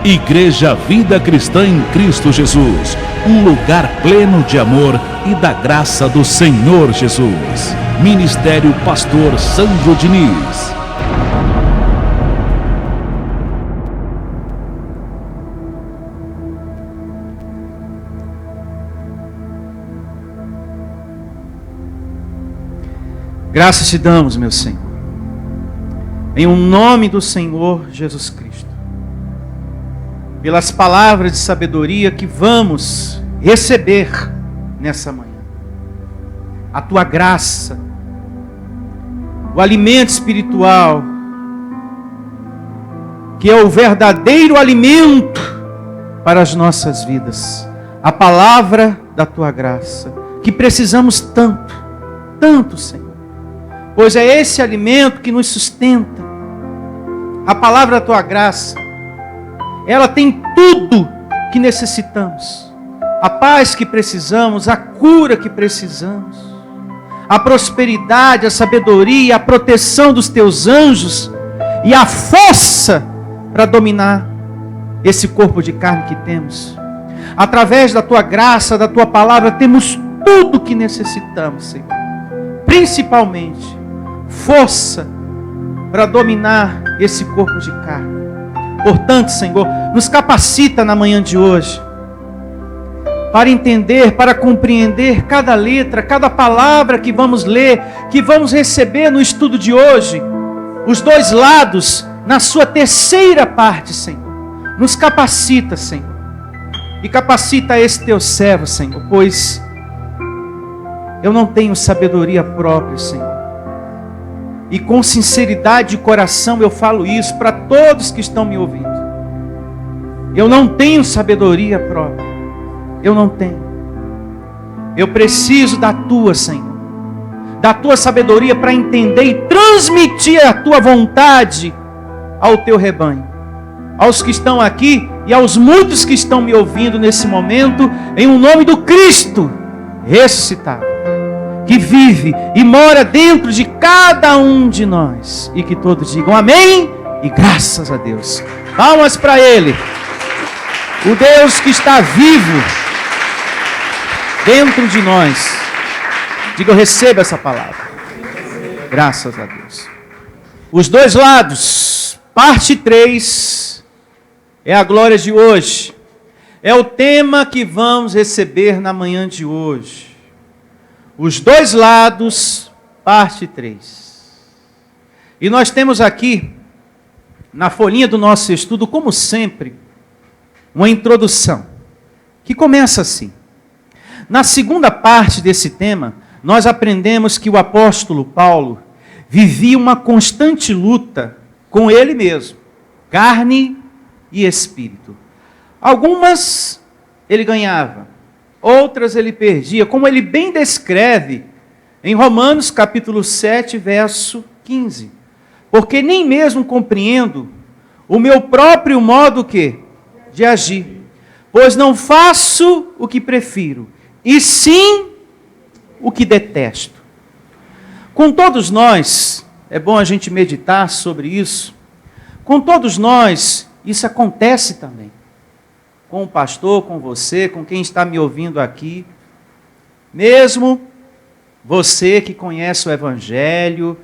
Igreja Vida Cristã em Cristo Jesus, um lugar pleno de amor e da graça do Senhor Jesus. Ministério Pastor Sandro Diniz. Graças te damos, meu Senhor, em o nome do Senhor Jesus Cristo, pelas palavras de sabedoria que vamos receber nessa manhã. A tua graça, o alimento espiritual, que é o verdadeiro alimento para as nossas vidas. A palavra da tua graça, que precisamos tanto, tanto, Senhor. Pois é esse alimento que nos sustenta. A palavra da tua graça, ela tem tudo que necessitamos. A paz que precisamos, a cura que precisamos, a prosperidade, a sabedoria, a proteção dos teus anjos e a força para dominar esse corpo de carne que temos. Através da tua graça, da tua palavra, temos tudo que necessitamos, Senhor. Principalmente força para dominar esse corpo de carne. Portanto, Senhor, nos capacita na manhã de hoje para entender, para compreender cada letra, cada palavra que vamos ler, que vamos receber no estudo de hoje, os dois lados, na sua terceira parte, Senhor. Nos capacita, Senhor, e capacita esse teu servo, Senhor, pois eu não tenho sabedoria própria, Senhor. E com sinceridade de coração eu falo isso para todos que estão me ouvindo. Eu não tenho sabedoria própria. Eu não tenho. Eu preciso da tua, Senhor. Da tua sabedoria para entender e transmitir a tua vontade ao teu rebanho. Aos que estão aqui e aos muitos que estão me ouvindo nesse momento, em o nome do Cristo ressuscitado, que vive e mora dentro de cada um de nós. E que todos digam amém e graças a Deus. Palmas para Ele. O Deus que está vivo dentro de nós. Diga, eu recebo essa palavra. Graças a Deus. Os dois lados, parte 3, é a glória de hoje. É o tema que vamos receber na manhã de hoje. Os dois lados, parte 3. E nós temos aqui, na folhinha do nosso estudo, como sempre, uma introdução, que começa assim. Na segunda parte desse tema, nós aprendemos que o apóstolo Paulo vivia uma constante luta com ele mesmo, carne e espírito. Algumas ele ganhava, outras ele perdia, como ele bem descreve em Romanos capítulo 7, verso 15. Porque nem mesmo compreendo o meu próprio modo de agir, pois não faço o que prefiro, e sim o que detesto. Com todos nós, é bom a gente meditar sobre isso, com todos nós, isso acontece também. Com o pastor, com você, com quem está me ouvindo aqui. Mesmo você que conhece o Evangelho,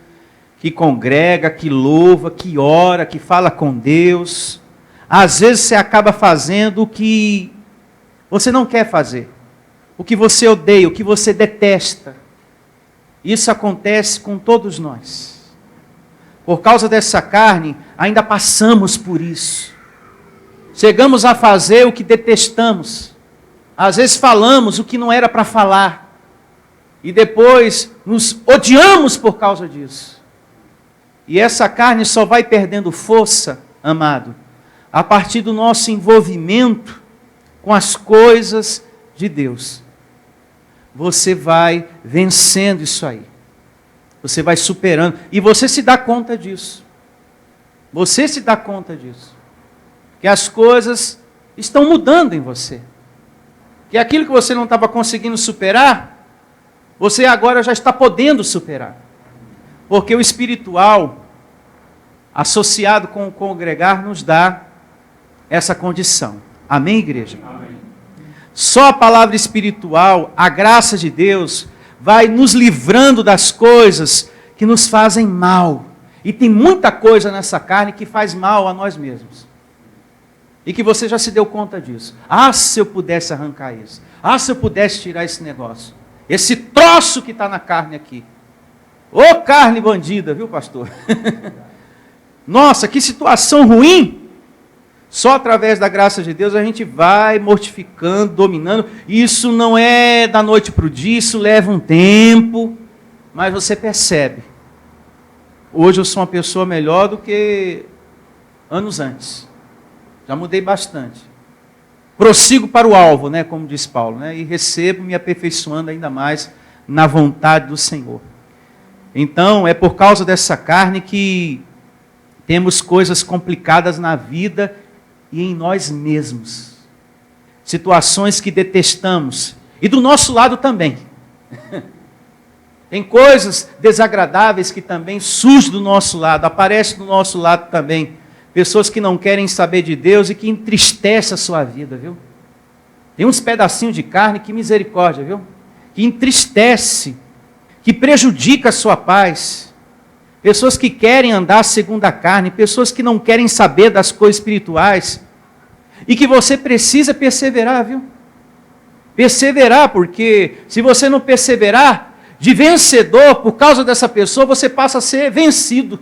que congrega, que louva, que ora, que fala com Deus. Às vezes você acaba fazendo o que você não quer fazer. O que você odeia, o que você detesta. Isso acontece com todos nós. Por causa dessa carne, ainda passamos por isso. Chegamos a fazer o que detestamos. Às vezes falamos o que não era para falar. E depois nos odiamos por causa disso. E essa carne só vai perdendo força, amado, a partir do nosso envolvimento com as coisas de Deus. Você vai vencendo isso aí. Você vai superando. E você se dá conta disso. Você se dá conta disso. Que as coisas estão mudando em você. Que aquilo que você não estava conseguindo superar, você agora já está podendo superar. Porque o espiritual, associado com o congregar, nos dá essa condição. Amém, igreja? Amém. Só a palavra espiritual, a graça de Deus, vai nos livrando das coisas que nos fazem mal. E tem muita coisa nessa carne que faz mal a nós mesmos. E que você já se deu conta disso. Ah, se eu pudesse arrancar isso. Ah, se eu pudesse tirar esse negócio. Esse troço que está na carne aqui. Ô carne bandida, viu, pastor? Nossa, que situação ruim. Só através da graça de Deus a gente vai mortificando, dominando. Isso não é da noite para o dia, isso leva um tempo. Mas você percebe. Hoje eu sou uma pessoa melhor do que anos antes. Já mudei bastante. Prossigo para o alvo, né, como diz Paulo, né, e recebo me aperfeiçoando ainda mais na vontade do Senhor. Então, é por causa dessa carne que temos coisas complicadas na vida e em nós mesmos. Situações que detestamos. E do nosso lado também. Tem coisas desagradáveis que também surgem do nosso lado, aparecem do nosso lado também. Pessoas que não querem saber de Deus e que entristecem a sua vida, viu? Tem uns pedacinhos de carne que misericórdia, viu? Que entristece, que prejudica a sua paz. Pessoas que querem andar segundo a carne, pessoas que não querem saber das coisas espirituais. E que você precisa perseverar, viu? Perseverar, porque se você não perseverar, de vencedor, por causa dessa pessoa, você passa a ser vencido.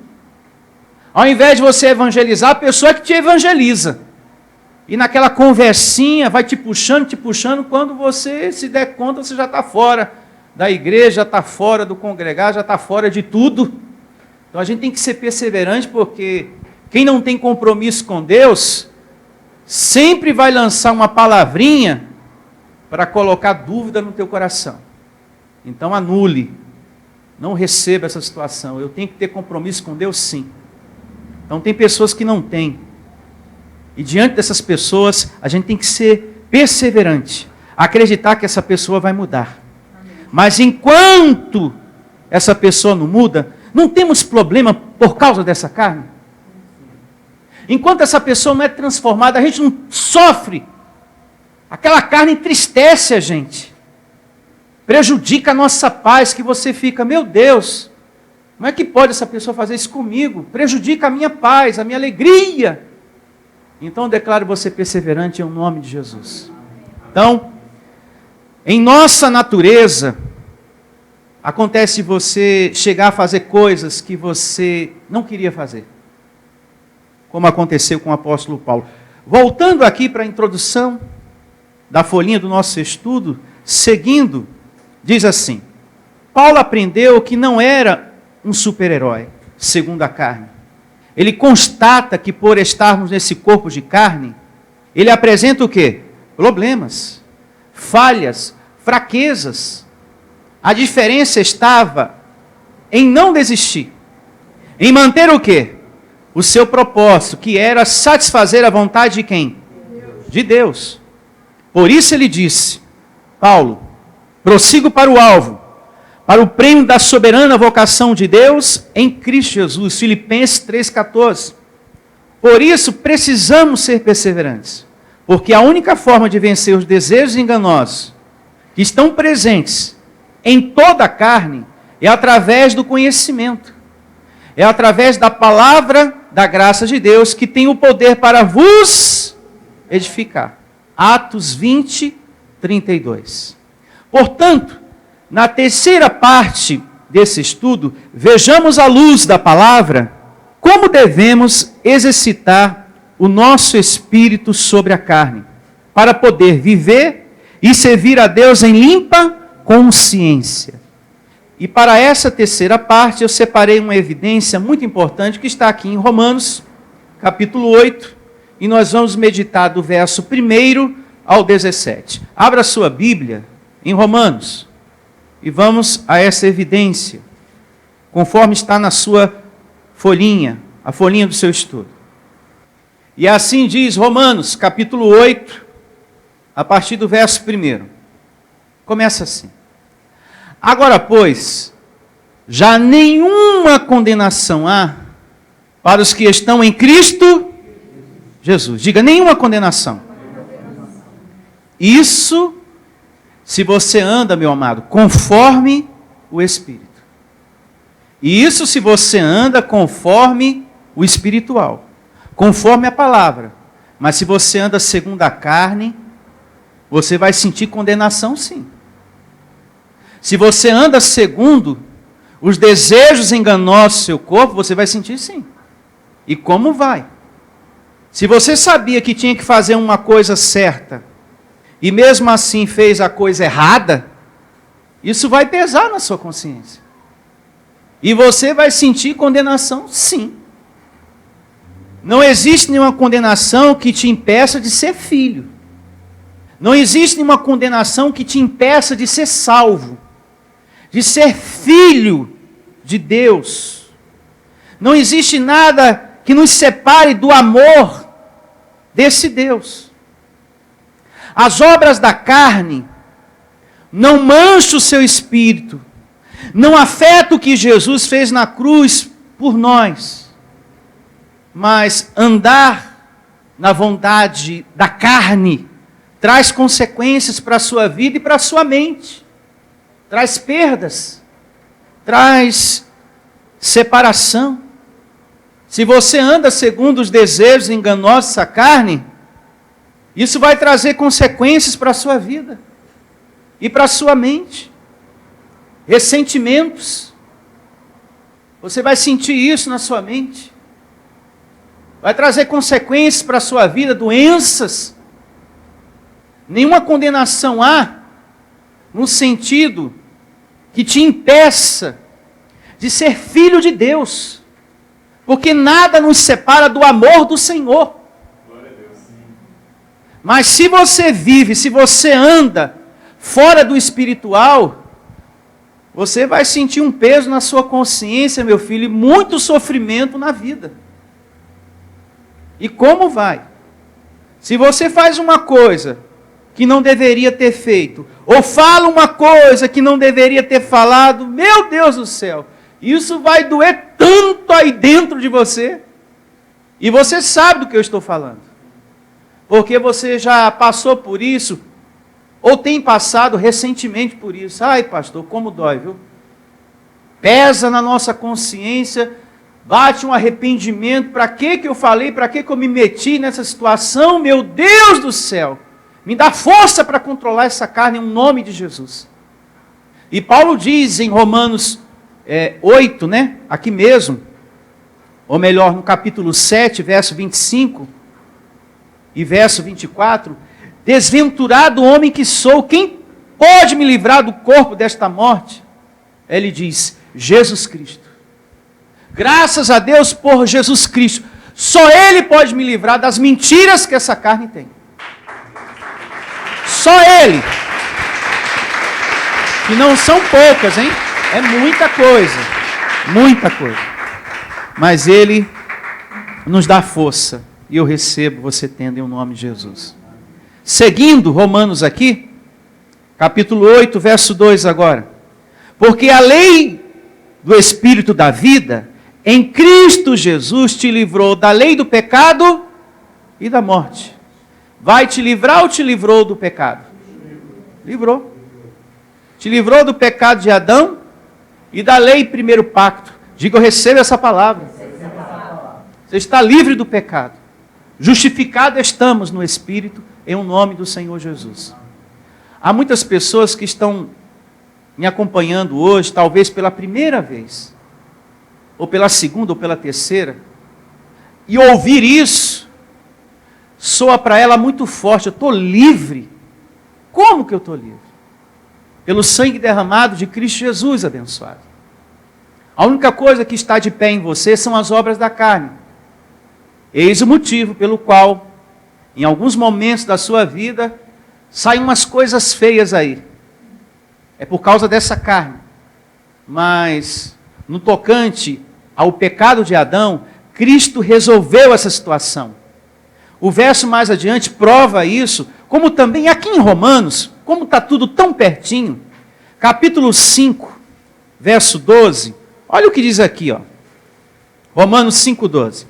Ao invés de você evangelizar, a pessoa é que te evangeliza. E naquela conversinha, vai te puxando, quando você se der conta, você já está fora da igreja, já está fora do congregar, já está fora de tudo. Então a gente tem que ser perseverante, porque quem não tem compromisso com Deus, sempre vai lançar uma palavrinha para colocar dúvida no teu coração. Então anule, não receba essa situação. Eu tenho que ter compromisso com Deus, sim. Então tem pessoas que não têm. E diante dessas pessoas, a gente tem que ser perseverante. Acreditar que essa pessoa vai mudar. Mas enquanto essa pessoa não muda, não temos problema por causa dessa carne. Enquanto essa pessoa não é transformada, a gente não sofre. Aquela carne entristece a gente. Prejudica a nossa paz, que você fica, meu Deus, como é que pode essa pessoa fazer isso comigo? Prejudica a minha paz, a minha alegria. Então eu declaro você perseverante em nome de Jesus. Então, em nossa natureza, acontece você chegar a fazer coisas que você não queria fazer. Como aconteceu com o apóstolo Paulo. Voltando aqui para a introdução da folhinha do nosso estudo, seguindo, diz assim: Paulo aprendeu que não era um super-herói, segundo a carne. Ele constata que por estarmos nesse corpo de carne, ele apresenta o quê? Problemas, falhas, fraquezas. A diferença estava em não desistir, em manter o quê? O seu propósito, que era satisfazer a vontade de quem? De Deus. Por isso ele disse, Paulo, prossigo para o alvo, para o prêmio da soberana vocação de Deus em Cristo Jesus. Filipenses 3,14. Por isso precisamos ser perseverantes, porque a única forma de vencer os desejos enganosos que estão presentes em toda a carne é através do conhecimento. É através da palavra da graça de Deus que tem o poder para vos edificar. Atos 20, 32. Portanto, na terceira parte desse estudo, vejamos à luz da palavra como devemos exercitar o nosso espírito sobre a carne, para poder viver e servir a Deus em limpa consciência. E para essa terceira parte, eu separei uma evidência muito importante que está aqui em Romanos, capítulo 8, e nós vamos meditar do verso 1 ao 17. Abra sua Bíblia em Romanos. E vamos a essa evidência, conforme está na sua folhinha, a folhinha do seu estudo. E assim diz Romanos, capítulo 8, a partir do verso 1. Começa assim. Agora, pois, já nenhuma condenação há para os que estão em Cristo Jesus. Diga, nenhuma condenação. Isso, se você anda, meu amado, conforme o Espírito. E isso se você anda conforme o espiritual, conforme a palavra. Mas se você anda segundo a carne, você vai sentir condenação, sim. Se você anda segundo os desejos enganosos do seu corpo, você vai sentir, sim. E como vai? Se você sabia que tinha que fazer uma coisa certa, e mesmo assim fez a coisa errada, isso vai pesar na sua consciência. E você vai sentir condenação, sim. Não existe nenhuma condenação que te impeça de ser filho. Não existe nenhuma condenação que te impeça de ser salvo, de ser filho de Deus. Não existe nada que nos separe do amor desse Deus. As obras da carne não mancham o seu espírito, não afeta o que Jesus fez na cruz por nós, mas andar na vontade da carne traz consequências para a sua vida e para a sua mente, traz perdas, traz separação. Se você anda segundo os desejos enganosos dessa carne, isso vai trazer consequências para a sua vida e para a sua mente. Ressentimentos. Você vai sentir isso na sua mente. Vai trazer consequências para a sua vida, doenças. Nenhuma condenação há no sentido que te impeça de ser filho de Deus. Porque nada nos separa do amor do Senhor. Mas se você vive, se você anda fora do espiritual, você vai sentir um peso na sua consciência, meu filho, e muito sofrimento na vida. E como vai? Se você faz uma coisa que não deveria ter feito, ou fala uma coisa que não deveria ter falado, meu Deus do céu, isso vai doer tanto aí dentro de você. E você sabe do que eu estou falando. Porque você já passou por isso, ou tem passado recentemente por isso. Ai, pastor, como dói, viu? Pesa na nossa consciência, bate um arrependimento. Para que eu falei? Para que eu me meti nessa situação? Meu Deus do céu! Me dá força para controlar essa carne em nome de Jesus. E Paulo diz em Romanos 8, né? Aqui mesmo, ou melhor, no capítulo 7, verso 25 e verso 24, desventurado homem que sou, quem pode me livrar do corpo desta morte? Ele diz, Jesus Cristo. Graças a Deus por Jesus Cristo. Só Ele pode me livrar das mentiras que essa carne tem. Só Ele. Que não são poucas, hein? É muita coisa. Muita coisa. Mas Ele nos dá força. E eu recebo, você tendo em nome de Jesus. Seguindo Romanos aqui, capítulo 8, verso 2 agora. Porque a lei do Espírito da vida, em Cristo Jesus te livrou da lei do pecado e da morte. Vai te livrar ou te livrou do pecado? Livrou. Te livrou do pecado de Adão e da lei primeiro pacto. Diga, eu recebo essa palavra. Você está livre do pecado. Justificado estamos no Espírito, em o nome do Senhor Jesus. Há muitas pessoas que estão me acompanhando hoje, talvez pela primeira vez, ou pela segunda, ou pela terceira, e ouvir isso, soa para ela muito forte, eu estou livre. Como que eu estou livre? Pelo sangue derramado de Cristo Jesus abençoado. A única coisa que está de pé em você são as obras da carne. Eis o motivo pelo qual, em alguns momentos da sua vida, saem umas coisas feias aí. É por causa dessa carne. Mas, no tocante ao pecado de Adão, Cristo resolveu essa situação. O verso mais adiante prova isso, como também aqui em Romanos, como está tudo tão pertinho, capítulo 5, verso 12, olha o que diz aqui, ó. Romanos 5,12.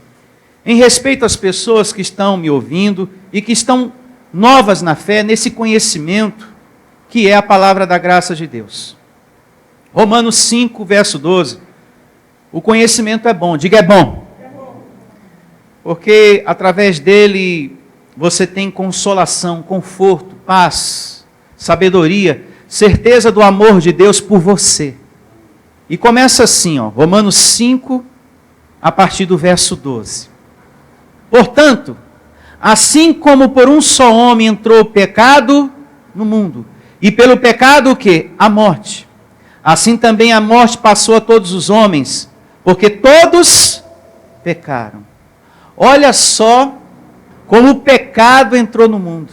em respeito às pessoas que estão me ouvindo e que estão novas na fé, nesse conhecimento que é a palavra da graça de Deus. Romanos 5, verso 12. O conhecimento é bom, diga é bom. Porque através dele você tem consolação, conforto, paz, sabedoria, certeza do amor de Deus por você. E começa assim, ó, Romanos 5, a partir do verso 12. Portanto, assim como por um só homem entrou o pecado no mundo, e pelo pecado o quê? A morte. Assim também a morte passou a todos os homens, porque todos pecaram. Olha só como o pecado entrou no mundo.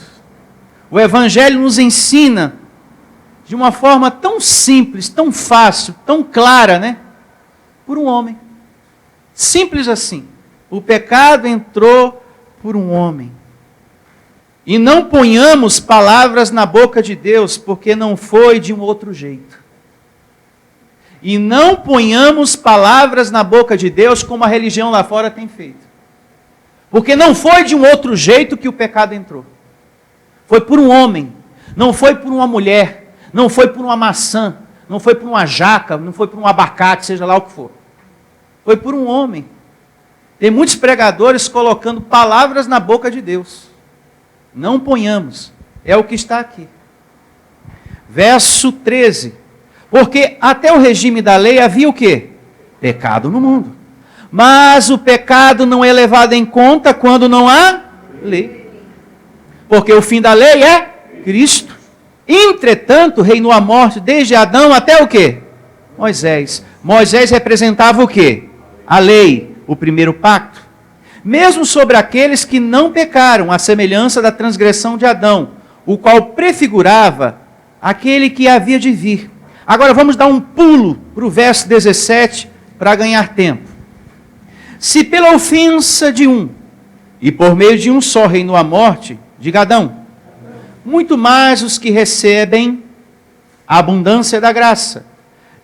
O Evangelho nos ensina de uma forma tão simples, tão fácil, tão clara, né? Por um homem. Simples assim. O pecado entrou por um homem. E não ponhamos palavras na boca de Deus, porque não foi de um outro jeito. E não ponhamos palavras na boca de Deus como a religião lá fora tem feito. Porque não foi de um outro jeito que o pecado entrou. Foi por um homem. Não foi por uma mulher. Não foi por uma maçã. Não foi por uma jaca. Não foi por um abacate, seja lá o que for. Foi por um homem. Tem muitos pregadores colocando palavras na boca de Deus. Não ponhamos. É o que está aqui. Verso 13. Porque até o regime da lei havia o quê? Pecado no mundo. Mas o pecado não é levado em conta quando não há lei. Porque o fim da lei é Cristo. Entretanto, reinou a morte desde Adão até o quê? Moisés. Moisés representava o quê? A lei, o primeiro pacto. Mesmo sobre aqueles que não pecaram, à semelhança da transgressão de Adão, o qual prefigurava aquele que havia de vir. Agora vamos dar um pulo para o verso 17 para ganhar tempo. Se pela ofensa de um, e por meio de um só reinou a morte, diga Adão, muito mais os que recebem a abundância da graça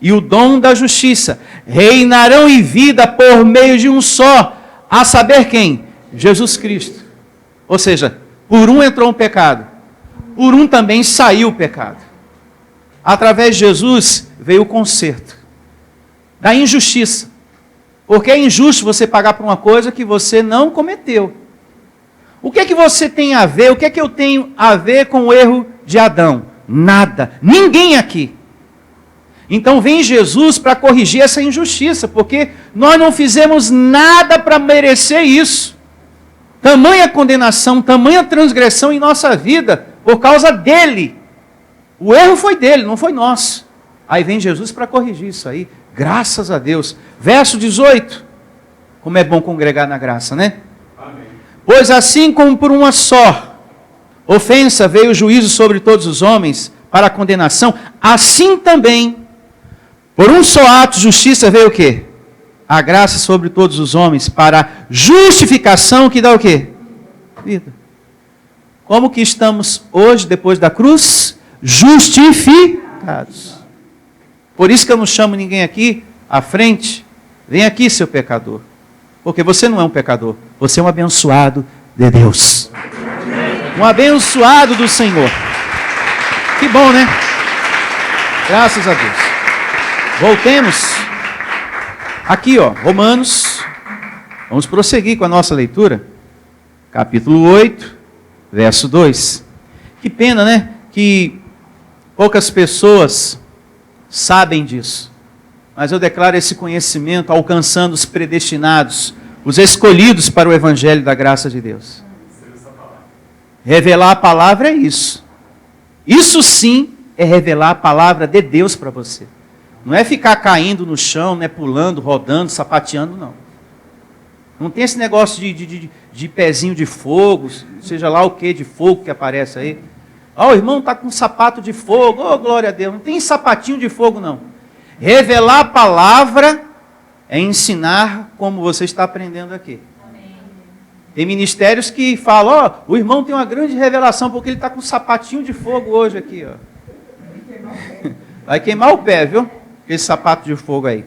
e o dom da justiça reinarão em vida por meio de um só, a saber quem? Jesus Cristo. Ou seja, por um entrou um pecado, por um também saiu o pecado. Através de Jesus veio o conserto da injustiça. Porque é injusto você pagar por uma coisa que você não cometeu. O que é que você tem a ver, o que é que eu tenho a ver com o erro de Adão? Nada. Ninguém aqui. Então vem Jesus para corrigir essa injustiça, porque nós não fizemos nada para merecer isso. Tamanha condenação, tamanha transgressão em nossa vida, por causa dele. O erro foi dele, não foi nosso. Aí vem Jesus para corrigir isso aí. Graças a Deus. Verso 18. Como é bom congregar na graça, né? Amém. Pois assim como por uma só ofensa veio o juízo sobre todos os homens para a condenação, assim também, por um só ato de justiça veio o quê? A graça sobre todos os homens para a justificação que dá o quê? Vida. Como que estamos hoje, depois da cruz? Justificados. Por isso que eu não chamo ninguém aqui à frente. Vem aqui, seu pecador. Porque você não é um pecador. Você é um abençoado de Deus. Um abençoado do Senhor. Que bom, né? Graças a Deus. Voltemos. Aqui, ó, Romanos. Vamos prosseguir com a nossa leitura. Capítulo 8, verso 2. Que pena, né? Que poucas pessoas sabem disso. Mas eu declaro esse conhecimento alcançando os predestinados, os escolhidos para o Evangelho da graça de Deus. Revelar a palavra é isso. Isso sim é revelar a palavra de Deus para você. Não é ficar caindo no chão, não é pulando, rodando, sapateando, não. Não tem esse negócio de pezinho de fogo, seja lá o que de fogo que aparece aí. Ó, o irmão está com um sapato de fogo, oh, glória a Deus. Não tem sapatinho de fogo, não. Revelar a palavra é ensinar como você está aprendendo aqui. Amém. Tem ministérios que falam, ó, o irmão tem uma grande revelação, porque ele está com um sapatinho de fogo hoje aqui, ó. Vai queimar o pé, viu? Esse sapato de fogo aí.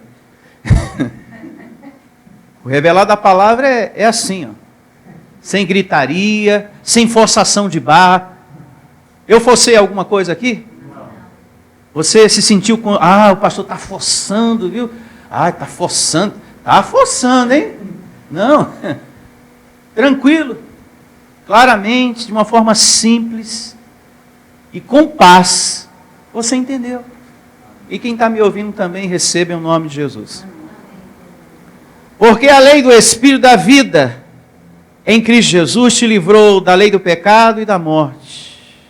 O revelar da palavra é assim, ó. sem gritaria, sem forçação de barra. Eu forcei alguma coisa aqui? Não. Você se sentiu com... o pastor está forçando, viu? Está forçando. Está forçando, hein? Não. Tranquilo. Claramente, de uma forma simples e com paz. Você entendeu? E quem está me ouvindo também receba em nome de Jesus. Porque a lei do Espírito da vida em Cristo Jesus te livrou da lei do pecado e da morte.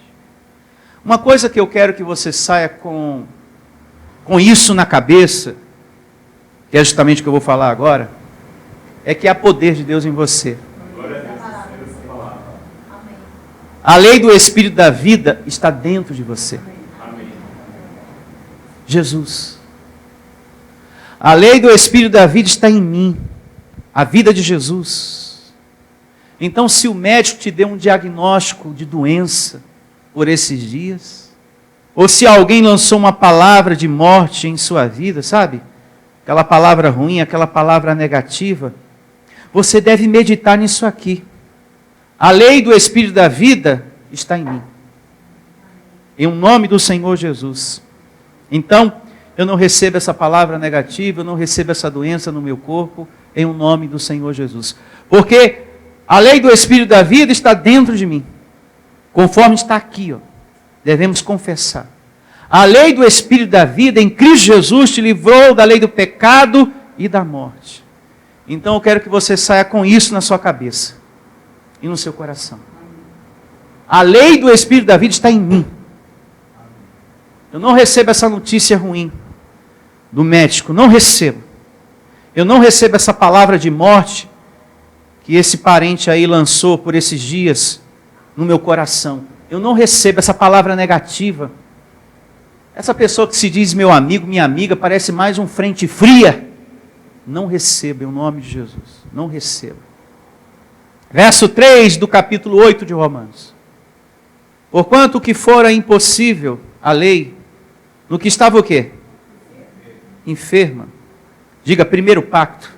Uma coisa que eu quero que você saia com isso na cabeça, que é justamente o que eu vou falar agora, é que há poder de Deus em você. A lei do Espírito da vida está dentro de você. Jesus. A lei do Espírito da vida está em mim. A vida de Jesus. Então, se o médico te deu um diagnóstico de doença por esses dias, ou se alguém lançou uma palavra de morte em sua vida, sabe? Aquela palavra ruim, aquela palavra negativa, você deve meditar nisso aqui. A lei do Espírito da vida está em mim. Em nome do Senhor Jesus. Então, eu não recebo essa palavra negativa, eu não recebo essa doença no meu corpo, em nome do Senhor Jesus. Porque a lei do Espírito da vida está dentro de mim. Conforme está aqui, ó. Devemos confessar. A lei do Espírito da vida em Cristo Jesus te livrou da lei do pecado e da morte. Então eu quero que você saia com isso na sua cabeça e no seu coração. A lei do Espírito da vida está em mim. Eu não recebo essa notícia ruim do médico, não recebo. Eu não recebo essa palavra de morte que esse parente aí lançou por esses dias no meu coração. Eu não recebo essa palavra negativa. Essa pessoa que se diz meu amigo, minha amiga, parece mais um frente fria. Não recebo, em nome de Jesus. Não recebo. Verso 3 do capítulo 8 de Romanos. Porquanto o que fora impossível, a lei, no que estava o quê? Enferma. Diga, primeiro pacto.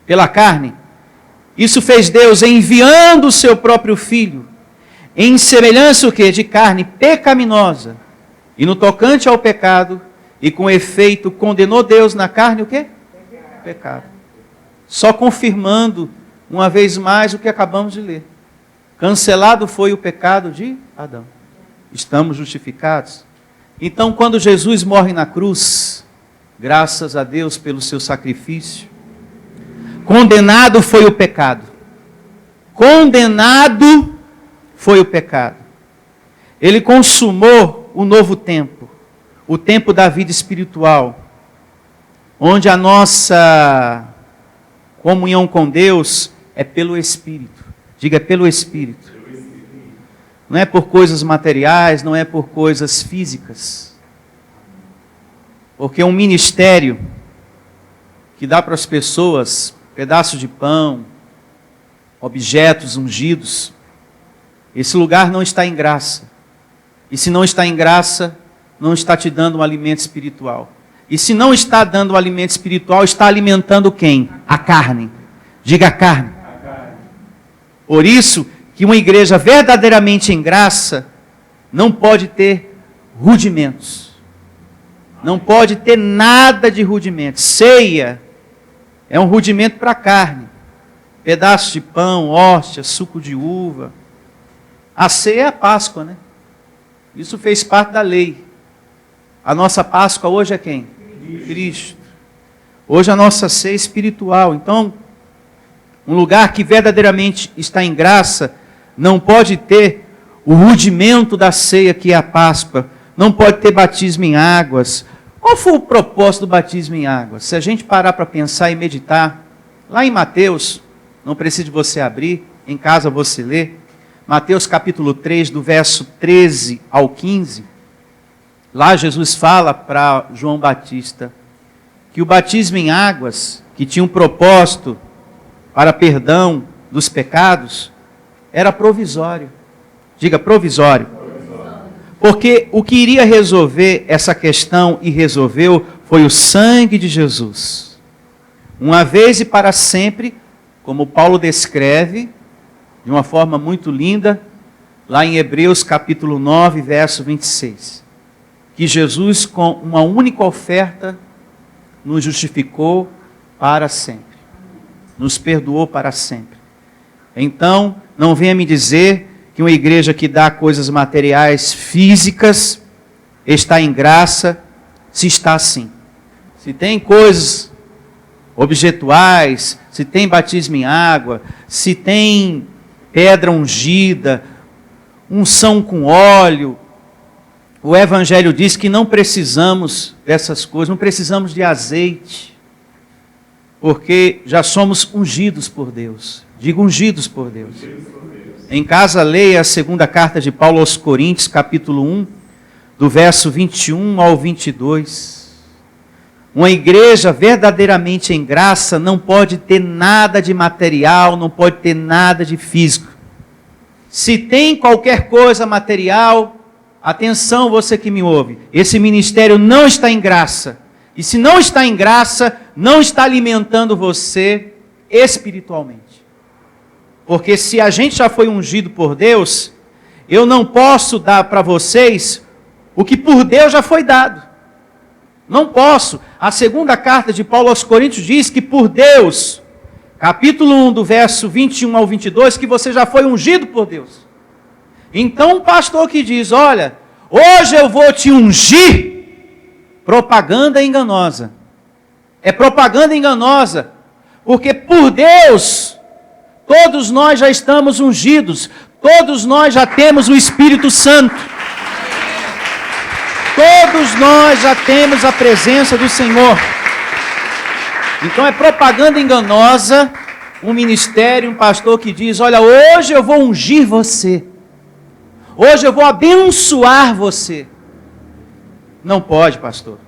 Pela carne. Isso fez Deus enviando o seu próprio Filho, em semelhança o quê? De carne pecaminosa. E no tocante ao pecado, e com efeito condenou Deus na carne o quê? Pecado. Só confirmando uma vez mais o que acabamos de ler. Cancelado foi o pecado de Adão. Estamos justificados. Então, quando Jesus morre na cruz, graças a Deus pelo seu sacrifício, condenado foi o pecado. Condenado foi o pecado. Ele consumou o novo tempo, o tempo da vida espiritual, onde a nossa comunhão com Deus é pelo Espírito. Diga, é pelo Espírito. Não é por coisas materiais, não é por coisas físicas. Porque um ministério que dá para as pessoas pedaços de pão, objetos ungidos, esse lugar não está em graça. E se não está em graça, não está te dando um alimento espiritual. E se não está dando um alimento espiritual, está alimentando quem? A carne. Diga a carne. Por isso que uma igreja verdadeiramente em graça não pode ter rudimentos. Não pode ter nada de rudimentos. Ceia é um rudimento para a carne. Pedaços de pão, hóstia, suco de uva. A ceia é a Páscoa, né? Isso fez parte da lei. A nossa Páscoa hoje é quem? Cristo. Hoje a nossa ceia é espiritual. Então, um lugar que verdadeiramente está em graça, não pode ter o rudimento da ceia que é a Páscoa. Não pode ter batismo em águas. Qual foi o propósito do batismo em águas? Se a gente parar para pensar e meditar, lá em Mateus, não precisa de você abrir, em casa você lê, Mateus capítulo 3, do verso 13 ao 15, lá Jesus fala para João Batista que o batismo em águas, que tinha um propósito para perdão dos pecados, era provisório. Diga, provisório. Porque o que iria resolver essa questão e resolveu foi o sangue de Jesus. Uma vez e para sempre, como Paulo descreve, de uma forma muito linda, lá em Hebreus capítulo 9, verso 26. Que Jesus, com uma única oferta, nos justificou para sempre. Nos perdoou para sempre. Então, não venha me dizer que uma igreja que dá coisas materiais físicas está em graça, se está assim. Se tem coisas objetuais, se tem batismo em água, se tem pedra ungida, unção com óleo, o Evangelho diz que não precisamos dessas coisas, não precisamos de azeite, porque já somos ungidos por Deus. Digo ungidos por Deus. Em casa, leia a segunda carta de Paulo aos Coríntios, capítulo 1, do verso 21 ao 22. Uma igreja verdadeiramente em graça não pode ter nada de material, não pode ter nada de físico. Se tem qualquer coisa material, atenção você que me ouve, esse ministério não está em graça. E se não está em graça, não está alimentando você espiritualmente. Porque se a gente já foi ungido por Deus, eu não posso dar para vocês o que por Deus já foi dado. Não posso. A segunda carta de Paulo aos Coríntios diz que por Deus, capítulo 1, do verso 21 ao 22, que você já foi ungido por Deus. Então o pastor que diz, olha, hoje eu vou te ungir, propaganda enganosa. É propaganda enganosa, porque por Deus, todos nós já estamos ungidos, todos nós já temos o Espírito Santo. Todos nós já temos a presença do Senhor. Então é propaganda enganosa, um ministério, um pastor que diz, olha, hoje eu vou ungir você. Hoje eu vou abençoar você. Não pode, pastor.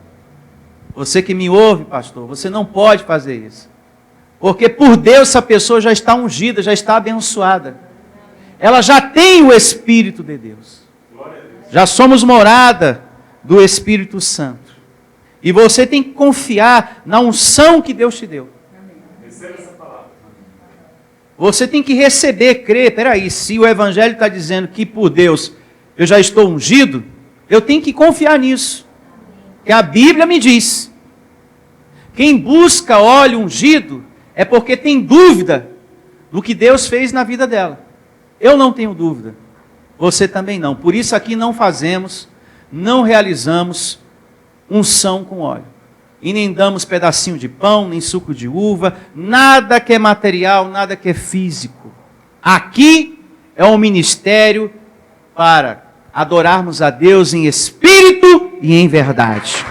Você que me ouve, pastor, você não pode fazer isso. Porque por Deus essa pessoa já está ungida, já está abençoada. Ela já tem o Espírito de Deus. Já somos morada do Espírito Santo. E você tem que confiar na unção que Deus te deu. Receba essa palavra. Você tem que receber, crer. Peraí, se o Evangelho está dizendo que por Deus eu já estou ungido, eu tenho que confiar nisso. Que a Bíblia me diz. Quem busca óleo ungido é porque tem dúvida do que Deus fez na vida dela. Eu não tenho dúvida. Você também não. Por isso aqui não fazemos, não realizamos unção com óleo. E nem damos pedacinho de pão, nem suco de uva, nada que é material, nada que é físico. Aqui é um ministério para adorarmos a Deus em espírito e em verdade.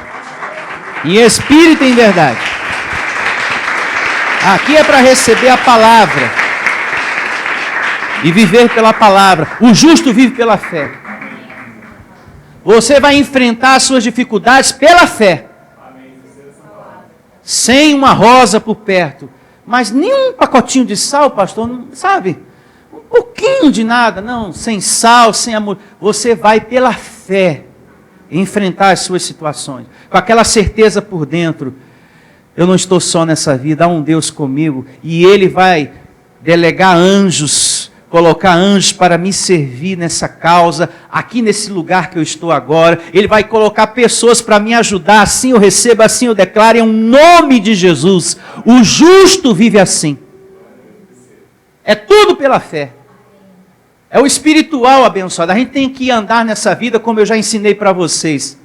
Em espírito e em verdade. Aqui é para receber a palavra e viver pela palavra. O justo vive pela fé. Você vai enfrentar as suas dificuldades pela fé. Sem uma rosa por perto. Mas nem um pacotinho de sal, pastor, não, sabe? Um pouquinho de nada. Não, sem sal, sem amor. Você vai pela fé enfrentar as suas situações. Com aquela certeza por dentro. Eu não estou só nessa vida, há um Deus comigo. E Ele vai delegar anjos, colocar anjos para me servir nessa causa, aqui nesse lugar que eu estou agora. Ele vai colocar pessoas para me ajudar, assim eu recebo, assim eu declaro, em nome de Jesus. O justo vive assim. É tudo pela fé. É o espiritual abençoado. A gente tem que andar nessa vida, como eu já ensinei para vocês,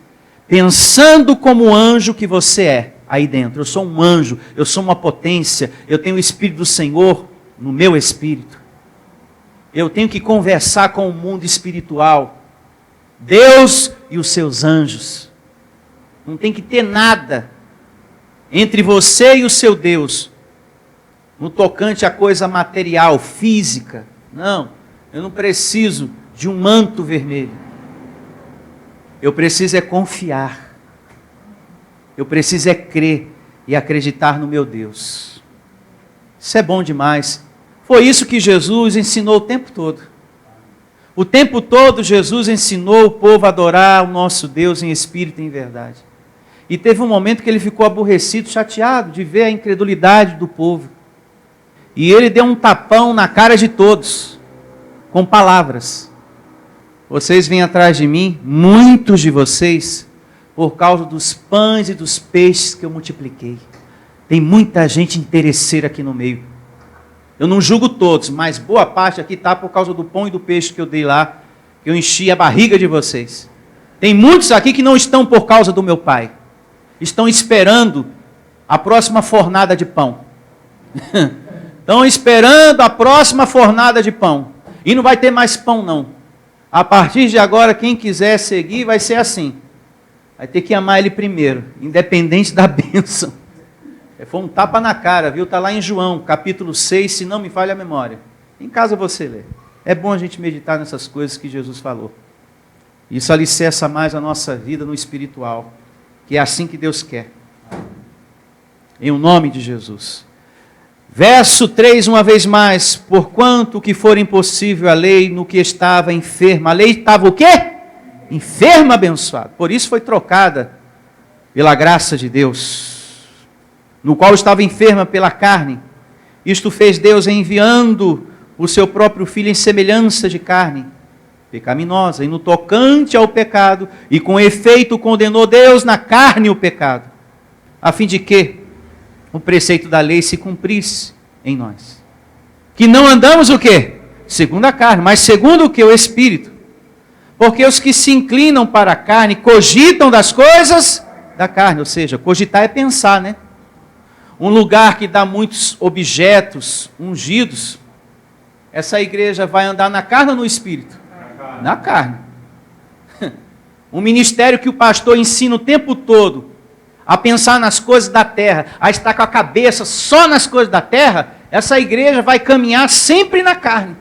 pensando como anjo que você é, aí dentro. Eu sou um anjo, eu sou uma potência, eu tenho o Espírito do Senhor no meu espírito. Eu tenho que conversar com o mundo espiritual. Deus e os seus anjos. Não tem que ter nada entre você e o seu Deus, no tocante a coisa material, física. Não, eu não preciso de um manto vermelho. Eu preciso é confiar. Eu preciso é crer e acreditar no meu Deus. Isso é bom demais. Foi isso que Jesus ensinou o tempo todo. O tempo todo Jesus ensinou o povo a adorar o nosso Deus em espírito e em verdade. E teve um momento que ele ficou aborrecido, chateado de ver a incredulidade do povo. E ele deu um tapão na cara de todos, com palavras. Vocês vêm atrás de mim, muitos de vocês, por causa dos pães e dos peixes que eu multipliquei. Tem muita gente interesseira aqui no meio. Eu não julgo todos, mas boa parte aqui está por causa do pão e do peixe que eu dei lá, que eu enchi a barriga de vocês. Tem muitos aqui que não estão por causa do meu Pai. Estão esperando a próxima fornada de pão. Estão esperando a próxima fornada de pão. E não vai ter mais pão, não. A partir de agora, quem quiser seguir, vai ser assim. Vai ter que amar Ele primeiro, independente da bênção. Foi um tapa na cara, viu? Está lá em João, capítulo 6, se não me falha a memória. Em casa você lê. É bom a gente meditar nessas coisas que Jesus falou. Isso alicerça mais a nossa vida no espiritual, que é assim que Deus quer. Em o nome de Jesus. Verso 3, uma vez mais. Porquanto que for impossível a lei no que estava enferma. A lei estava o quê? Enferma, abençoado. Por isso foi trocada pela graça de Deus, no qual estava enferma pela carne. Isto fez Deus enviando o seu próprio Filho em semelhança de carne, pecaminosa, e no tocante ao pecado, e com efeito condenou Deus na carne o pecado, a fim de que o preceito da lei se cumprisse em nós. Que não andamos o quê? Segundo a carne, mas segundo o que? O Espírito. Porque os que se inclinam para a carne cogitam das coisas da carne, ou seja, cogitar é pensar, né? Um lugar que dá muitos objetos ungidos, essa igreja vai andar na carne ou no Espírito? Na carne. Um ministério que o pastor ensina o tempo todo a pensar nas coisas da terra, a estar com a cabeça só nas coisas da terra, essa igreja vai caminhar sempre na carne.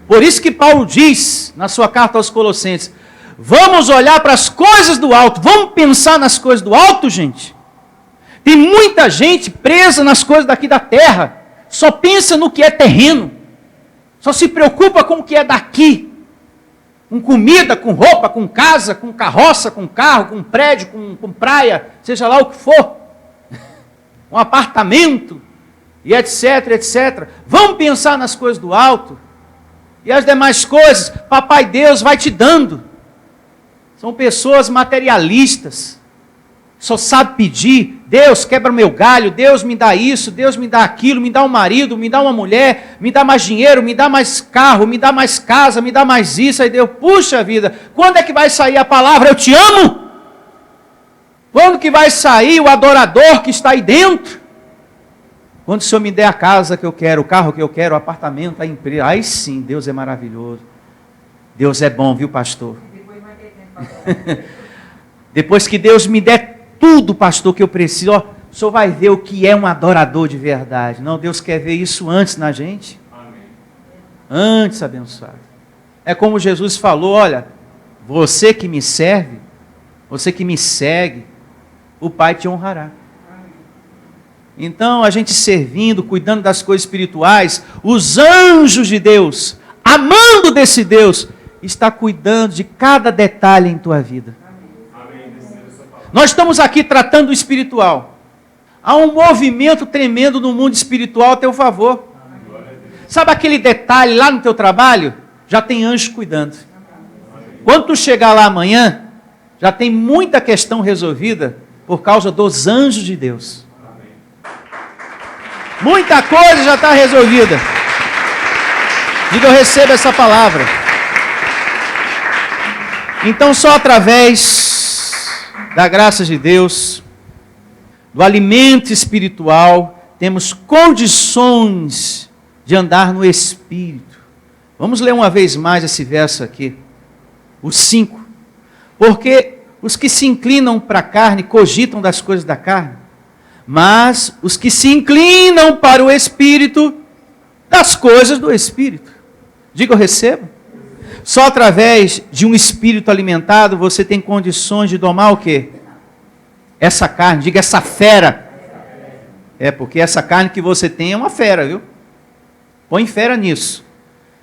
Por isso que Paulo diz na sua carta aos Colossenses, vamos olhar para as coisas do alto, vamos pensar nas coisas do alto, gente. Tem muita gente presa nas coisas daqui da terra, só pensa no que é terreno, só se preocupa com o que é daqui, com comida, com roupa, com casa, com carroça, com carro, com prédio, com praia, seja lá o que for, um apartamento, e etc, etc. Vamos pensar nas coisas do alto, e as demais coisas, Papai Deus vai te dando. São pessoas materialistas, só sabe pedir, Deus quebra o meu galho, Deus me dá isso, Deus me dá aquilo, me dá um marido, me dá uma mulher, me dá mais dinheiro, me dá mais carro, me dá mais casa, me dá mais isso. Aí Deus, puxa vida, quando é que vai sair a palavra, eu te amo? Quando que vai sair o adorador que está aí dentro? Quando o Senhor me der a casa que eu quero, o carro que eu quero, o apartamento, a empresa, aí sim, Deus é maravilhoso. Deus é bom, viu, pastor? Depois que Deus me der tudo, pastor, que eu preciso, ó, o senhor vai ver o que é um adorador de verdade. Não, Deus quer ver isso antes na gente. Amém. Antes, abençoado. É como Jesus falou, olha, você que me serve, você que me segue, o Pai te honrará. Então, a gente servindo, cuidando das coisas espirituais, os anjos de Deus, amando desse Deus, está cuidando de cada detalhe em tua vida. Nós estamos aqui tratando o espiritual. Há um movimento tremendo no mundo espiritual a teu favor. Sabe aquele detalhe lá no teu trabalho? Já tem anjo cuidando. Quando tu chegar lá amanhã, já tem muita questão resolvida por causa dos anjos de Deus. Muita coisa já está resolvida. Diga, eu recebo essa palavra. Então, só através da graça de Deus, do alimento espiritual, temos condições de andar no Espírito. Vamos ler uma vez mais esse verso aqui, o 5. Porque os que se inclinam para a carne cogitam das coisas da carne, mas os que se inclinam para o Espírito, das coisas do Espírito. Diga, eu recebo. Só através de um espírito alimentado você tem condições de domar o quê? Essa carne, diga essa fera. É, porque essa carne que você tem é uma fera, viu? Põe fera nisso.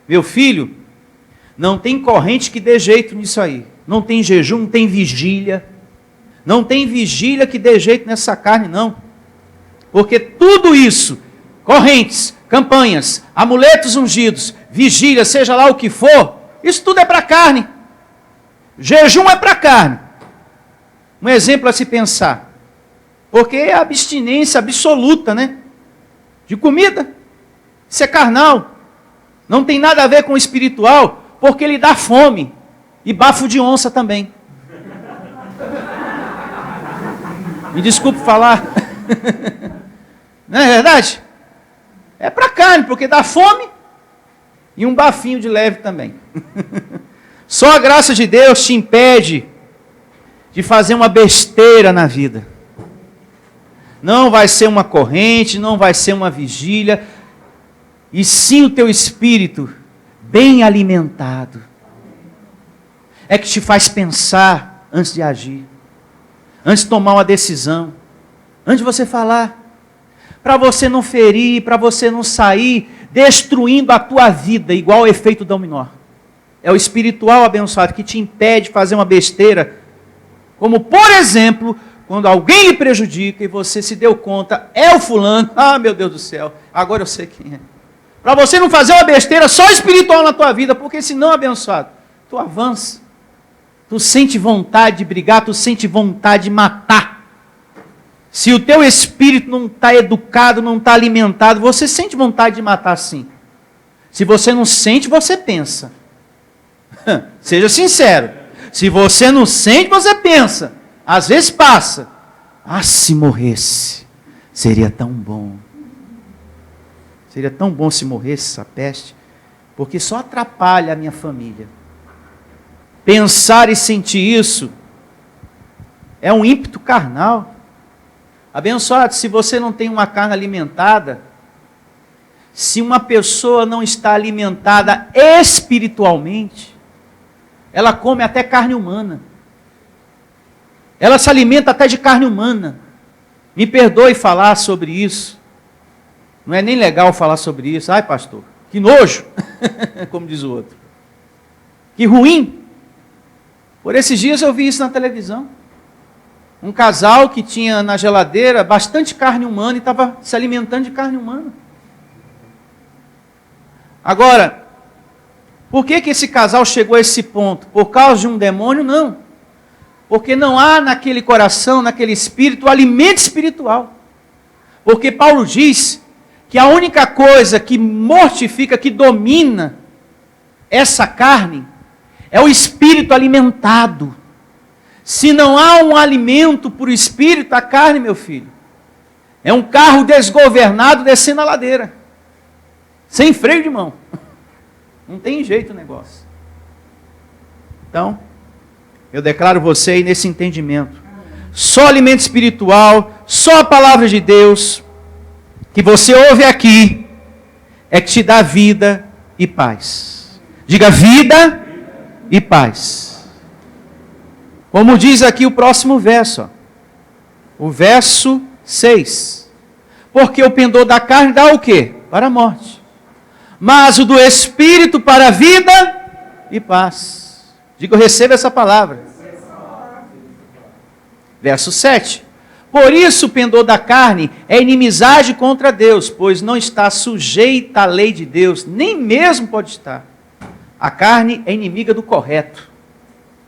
Meu filho, não tem corrente que dê jeito nisso aí. Não tem jejum, não tem vigília. Não tem vigília que dê jeito nessa carne, não. Porque tudo isso correntes, campanhas, amuletos ungidos, vigília, seja lá o que for, isso tudo é para a carne. Jejum é para a carne. Um exemplo a se pensar. Porque é a abstinência absoluta, né? De comida. Isso é carnal. Não tem nada a ver com o espiritual, porque ele dá fome. E bafo de onça também. Me desculpe falar. Não é verdade? É para carne, porque dá fome e um bafinho de leve também. Só a graça de Deus te impede de fazer uma besteira na vida. Não vai ser uma corrente, não vai ser uma vigília, e sim o teu espírito bem alimentado. É que te faz pensar antes de agir, antes de tomar uma decisão, antes de você falar, para você não ferir, para você não sair destruindo a tua vida, igual o efeito dominó. É o espiritual abençoado que te impede de fazer uma besteira, como por exemplo, quando alguém lhe prejudica e você se deu conta, é o fulano, ah meu Deus do céu, agora eu sei quem é. Para você não fazer uma besteira só espiritual na tua vida, porque senão, abençoado, tu avança. Tu sente vontade de brigar, tu sente vontade de matar. Se o teu espírito não está educado, não está alimentado, você sente vontade de matar sim. Se você não sente, você pensa. Seja sincero. Se você não sente, você pensa. Às vezes passa. Ah, se morresse, seria tão bom. Seria tão bom se morresse essa peste, porque só atrapalha a minha família. Pensar e sentir isso é um ímpeto carnal. Abençoado, se você não tem uma carne alimentada, se uma pessoa não está alimentada espiritualmente, ela come até carne humana. Ela se alimenta até de carne humana. Me perdoe falar sobre isso. Não é nem legal falar sobre isso. Ai, pastor, que nojo, como diz o outro. Que ruim. Por esses dias eu vi isso na televisão. Um casal que tinha na geladeira bastante carne humana e estava se alimentando de carne humana. Agora, por que esse casal chegou a esse ponto? Por causa de um demônio? Não. Porque não há naquele coração, naquele espírito, alimento espiritual. Porque Paulo diz que a única coisa que mortifica, que domina essa carne, é o espírito alimentado. Se não há um alimento para o espírito, a carne, meu filho, é um carro desgovernado descendo a ladeira. Sem freio de mão. Não tem jeito o negócio. Então, eu declaro você aí nesse entendimento. Só alimento espiritual, só a palavra de Deus, que você ouve aqui, é que te dá vida e paz. Diga vida e paz. Como diz aqui o próximo verso, ó, o verso 6. Porque o pendor da carne dá o quê? Para a morte. Mas o do Espírito para a vida e paz. Diga, eu recebo essa palavra. Verso 7. Por isso o pendor da carne é inimizade contra Deus, pois não está sujeita à lei de Deus, nem mesmo pode estar. A carne é inimiga do correto,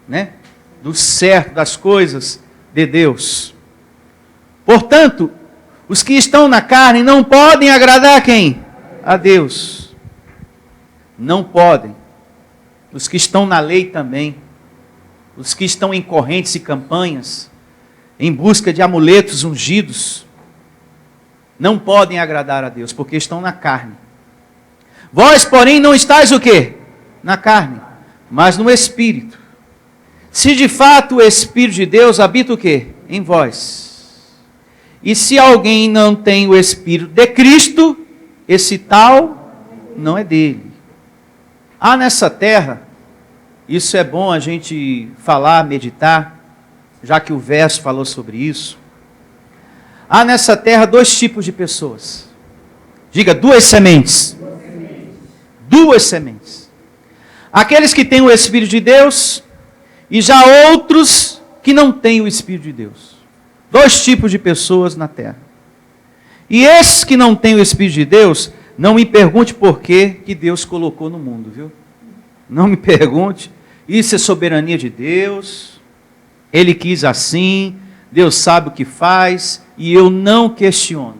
né? Do certo, das coisas de Deus. Portanto, os que estão na carne não podem agradar a quem? A Deus. Não podem. Os que estão na lei também. Os que estão em correntes e campanhas, em busca de amuletos ungidos, não podem agradar a Deus, porque estão na carne. Vós, porém, não estáis o quê? Na carne, mas no Espírito. Se de fato o Espírito de Deus habita o quê? Em vós. E se alguém não tem o Espírito de Cristo, esse tal não é dele. Há nessa terra, isso é bom a gente falar, meditar, já que o verso falou sobre isso. Há nessa terra dois tipos de pessoas. Diga, duas sementes. Duas sementes. Aqueles que têm o Espírito de Deus e já outros que não têm o Espírito de Deus. Dois tipos de pessoas na terra. E esses que não têm o Espírito de Deus, não me pergunte por que Deus colocou no mundo, viu? Não me pergunte. Isso é soberania de Deus. Ele quis assim. Deus sabe o que faz. E eu não questiono.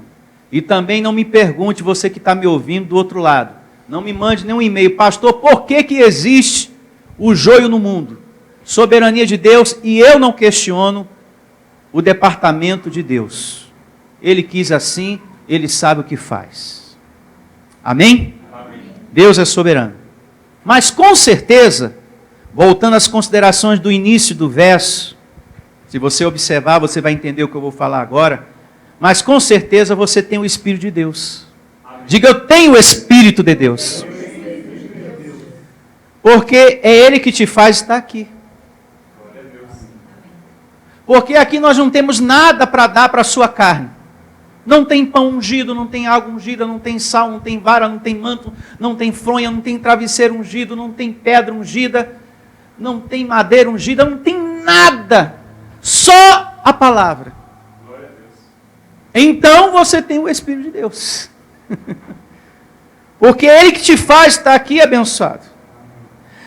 E também não me pergunte, você que está me ouvindo do outro lado. Não me mande nenhum e-mail. Pastor, por que existe o joio no mundo? Soberania de Deus. E eu não questiono o departamento de Deus. Ele quis assim. Ele sabe o que faz. Amém? Amém. Deus é soberano. Mas com certeza, voltando às considerações do início do verso, se você observar, você vai entender o que eu vou falar agora, mas com certeza você tem o Espírito de Deus. Amém. Diga, eu tenho o Espírito de Deus. Porque é Ele que te faz estar aqui. Porque aqui nós não temos nada para dar para a sua carne. Não tem pão ungido, não tem água ungida, não tem sal, não tem vara, não tem manto, não tem fronha, não tem travesseiro ungido, não tem pedra ungida, não tem madeira ungida, não tem nada. Só a palavra. Glória a Deus. Então você tem o Espírito de Deus. Porque é Ele que te faz estar aqui abençoado.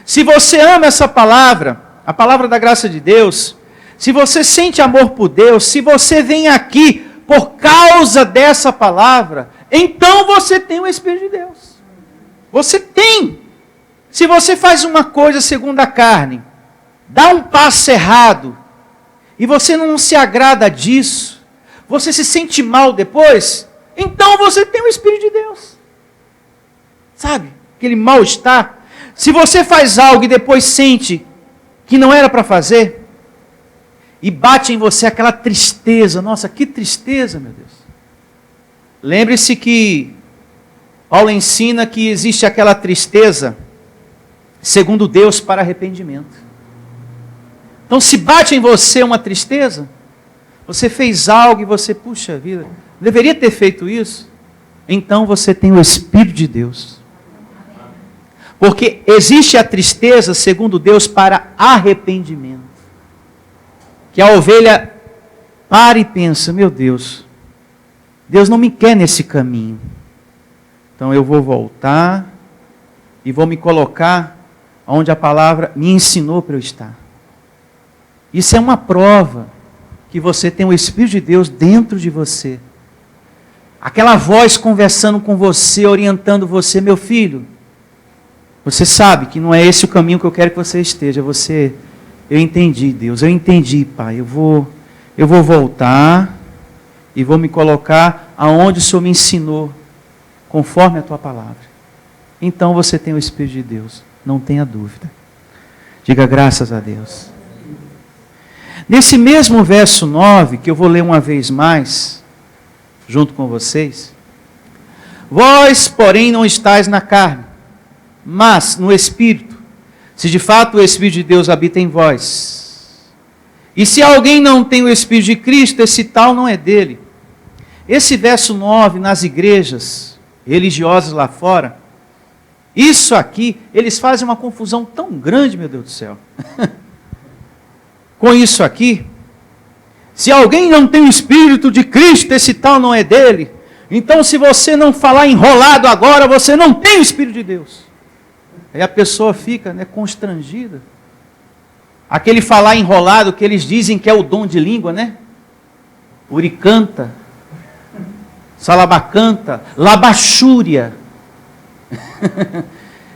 Se você ama essa palavra, a palavra da graça de Deus, se você sente amor por Deus, se você vem aqui por causa dessa palavra, então você tem o Espírito de Deus. Você tem. Se você faz uma coisa segundo a carne, dá um passo errado, e você não se agrada disso, você se sente mal depois, então você tem o Espírito de Deus. Sabe? Aquele mal-estar. Se você faz algo e depois sente que não era para fazer, e bate em você aquela tristeza. Nossa, que tristeza, meu Deus. Lembre-se que Paulo ensina que existe aquela tristeza, segundo Deus, para arrependimento. Então, se bate em você uma tristeza, você fez algo e você, puxa vida, deveria ter feito isso, então você tem o Espírito de Deus. Porque existe a tristeza, segundo Deus, para arrependimento. Que a ovelha para e pensa, meu Deus, Deus não me quer nesse caminho. Então eu vou voltar e vou me colocar onde a palavra me ensinou para eu estar. Isso é uma prova que você tem o Espírito de Deus dentro de você. Aquela voz conversando com você, orientando você, meu filho, você sabe que não é esse o caminho que eu quero que você esteja, eu entendi, Deus, eu entendi, Pai, eu vou voltar e vou me colocar aonde o Senhor me ensinou, conforme a Tua palavra. Então você tem o Espírito de Deus, não tenha dúvida. Diga graças a Deus. Nesse mesmo verso 9, que eu vou ler uma vez mais, junto com vocês. Vós, porém, não estáis na carne, mas no Espírito, se de fato o Espírito de Deus habita em vós. E se alguém não tem o Espírito de Cristo, esse tal não é dele. Esse verso 9, nas igrejas religiosas lá fora, isso aqui, eles fazem uma confusão tão grande, meu Deus do céu. Com isso aqui, se alguém não tem o Espírito de Cristo, esse tal não é dele. Então, se você não falar enrolado agora, você não tem o Espírito de Deus. Aí a pessoa fica, constrangida. Aquele falar enrolado que eles dizem que é o dom de língua, Uricanta, salabacanta, labachúria.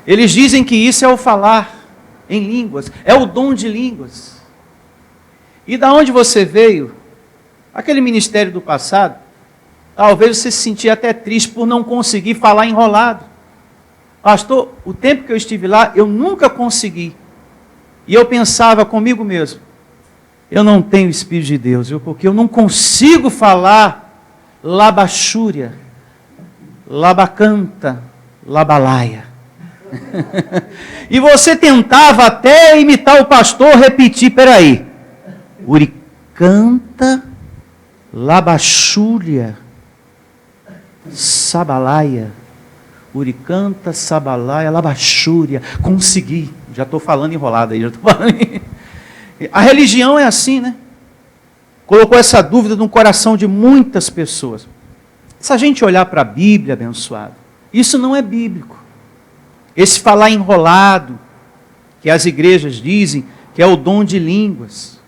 Eles dizem que isso é o falar em línguas, é o dom de línguas. E da onde você veio? Aquele ministério do passado, talvez você se sentia até triste por não conseguir falar enrolado. Pastor, o tempo que eu estive lá, eu nunca consegui. E eu pensava comigo mesmo, eu não tenho o Espírito de Deus, porque eu não consigo falar labachúria, labacanta, labalaia. E você tentava até imitar o pastor, repetir, peraí, uricanta, labachúria, sabalaia, uricanta, sabalaia, labachúria, consegui, já estou falando enrolado aí, A religião é assim, Colocou essa dúvida no coração de muitas pessoas. Se a gente olhar para a Bíblia, abençoado, isso não é bíblico. Esse falar enrolado, que as igrejas dizem que é o dom de línguas.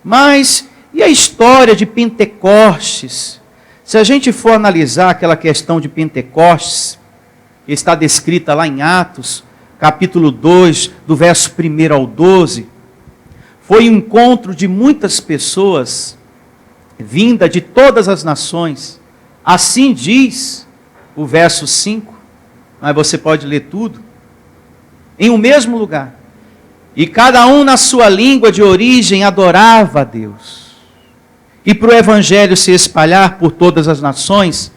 Mas, e a história de Pentecostes? Se a gente for analisar aquela questão de Pentecostes, que está descrita lá em Atos, capítulo 2, do verso 1 ao 12, foi um encontro de muitas pessoas, vinda de todas as nações. Assim diz o verso 5, mas você pode ler tudo, em um mesmo lugar. E cada um na sua língua de origem adorava a Deus. E para o evangelho se espalhar por todas as nações,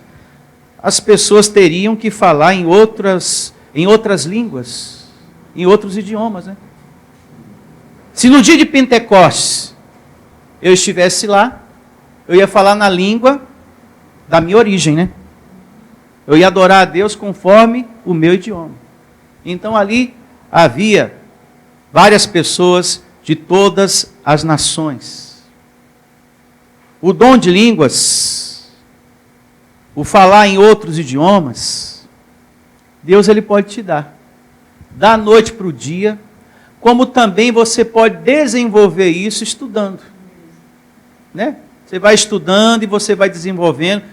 as pessoas teriam que falar em outras línguas, em outros idiomas, né? Se no dia de Pentecostes eu estivesse lá, eu ia falar na língua da minha origem, né? Eu ia adorar a Deus conforme o meu idioma. Então ali havia várias pessoas de todas as nações. O dom de línguas, o falar em outros idiomas, Deus ele pode te dar. Da noite para o dia, como também você pode desenvolver isso estudando. Né? Você vai estudando e você vai desenvolvendo.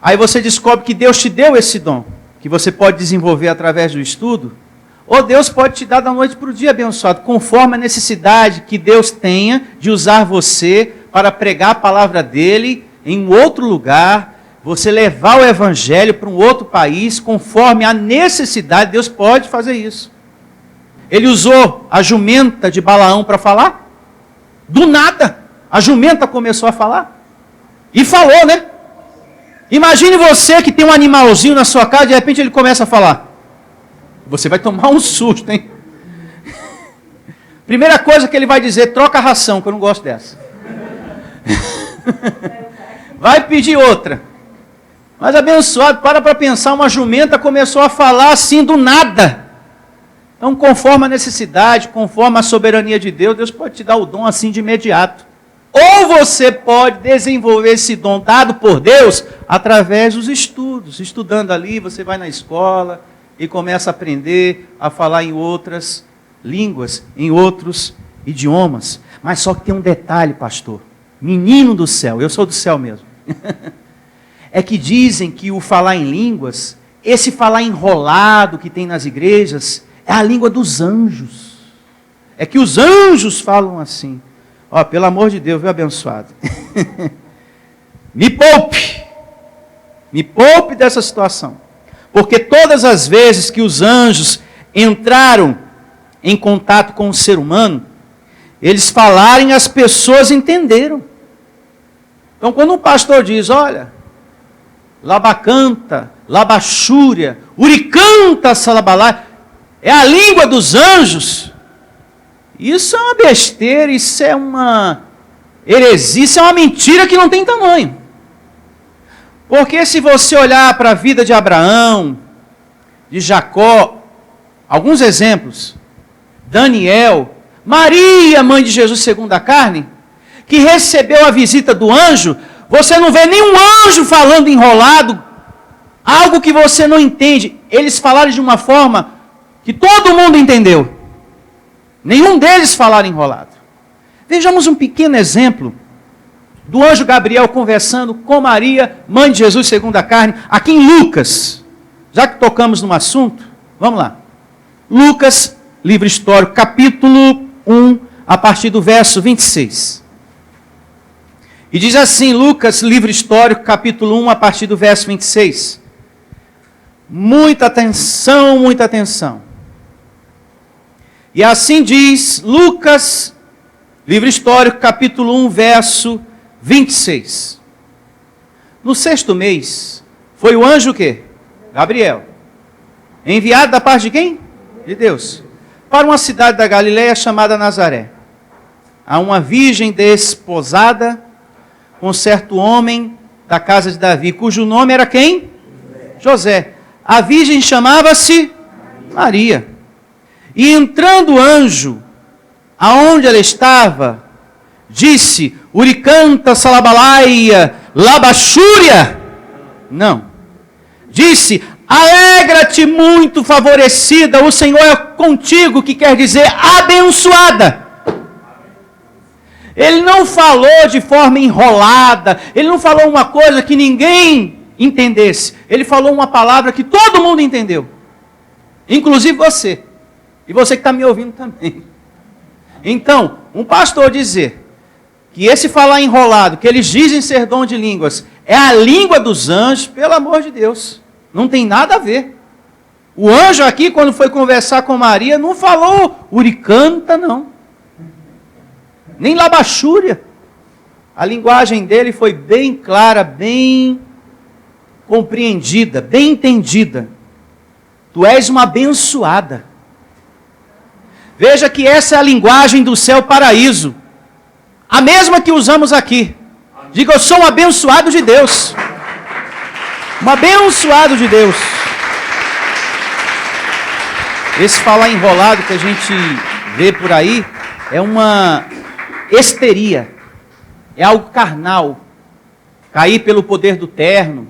Aí você descobre que Deus te deu esse dom, que você pode desenvolver através do estudo. Ou Deus pode te dar da noite para o dia, abençoado, conforme a necessidade que Deus tenha de usar você para pregar a palavra dele em um outro lugar, você levar o evangelho para um outro país, conforme a necessidade, Deus pode fazer isso. Ele usou a jumenta de Balaão para falar? Do nada, a jumenta começou a falar. E falou, né? Imagine você que tem um animalzinho na sua casa, de repente ele começa a falar. Você vai tomar um susto, hein? Primeira coisa que ele vai dizer, troca a ração, que eu não gosto dessa. Vai pedir outra. Mas abençoado, para pensar, uma jumenta começou a falar assim do nada. Então, conforme a necessidade, conforme a soberania de Deus, Deus pode te dar o dom assim de imediato. Ou você pode desenvolver esse dom dado por Deus através dos estudos. Estudando ali, você vai na escola e começa a aprender a falar em outras línguas, em outros idiomas. Mas só que tem um detalhe, pastor. Menino do céu, eu sou do céu mesmo. É que dizem que o falar em línguas, esse falar enrolado que tem nas igrejas, é a língua dos anjos. É que os anjos falam assim. Ó, pelo amor de Deus, viu, abençoado? Me poupe. Me poupe dessa situação. Porque todas as vezes que os anjos entraram em contato com o ser humano, eles falarem, as pessoas entenderam. Então, quando um pastor diz, olha, labacanta, labachúria, uricanta, salabalá, é a língua dos anjos, isso é uma besteira, isso é uma heresia, isso é uma mentira que não tem tamanho. Porque se você olhar para a vida de Abraão, de Jacó, alguns exemplos, Daniel, Maria, mãe de Jesus segundo a carne, que recebeu a visita do anjo, você não vê nenhum anjo falando enrolado, algo que você não entende. Eles falaram de uma forma que todo mundo entendeu. Nenhum deles falaram enrolado. Vejamos um pequeno exemplo do anjo Gabriel conversando com Maria, mãe de Jesus segundo a carne, aqui em Lucas. Já que tocamos no assunto, vamos lá. Lucas, livro histórico, capítulo 1, a partir do verso 26. E diz assim, Lucas, livro histórico, capítulo 1, a partir do verso 26. Muita atenção, muita atenção. E assim diz Lucas, livro histórico, capítulo 1, verso 26. No 6º mês, foi o anjo o quê? Gabriel. Enviado da parte de quem? De Deus. Para uma cidade da Galileia chamada Nazaré. A uma virgem desposada com certo homem da casa de Davi, cujo nome era quem? José. A virgem chamava-se Maria. E entrando o anjo, aonde ela estava, disse, uricanta salabalaia, labachúria. Não. Disse: alegra-te muito favorecida, o Senhor é contigo, que quer dizer abençoada. Ele não falou de forma enrolada, ele não falou uma coisa que ninguém entendesse. Ele falou uma palavra que todo mundo entendeu, inclusive você, e você que está me ouvindo também. Então, um pastor dizer que esse falar enrolado, que eles dizem ser dom de línguas, é a língua dos anjos, pelo amor de Deus, não tem nada a ver. O anjo aqui, quando foi conversar com Maria, não falou uricanta, não. Nem labachúria. A linguagem dele foi bem clara, bem compreendida, bem entendida. Tu és uma abençoada. Veja que essa é a linguagem do céu paraíso. A mesma que usamos aqui. Diga: eu sou um abençoado de Deus. Um abençoado de Deus. Esse falar enrolado que a gente vê por aí é uma histeria, é algo carnal, cair pelo poder do terno.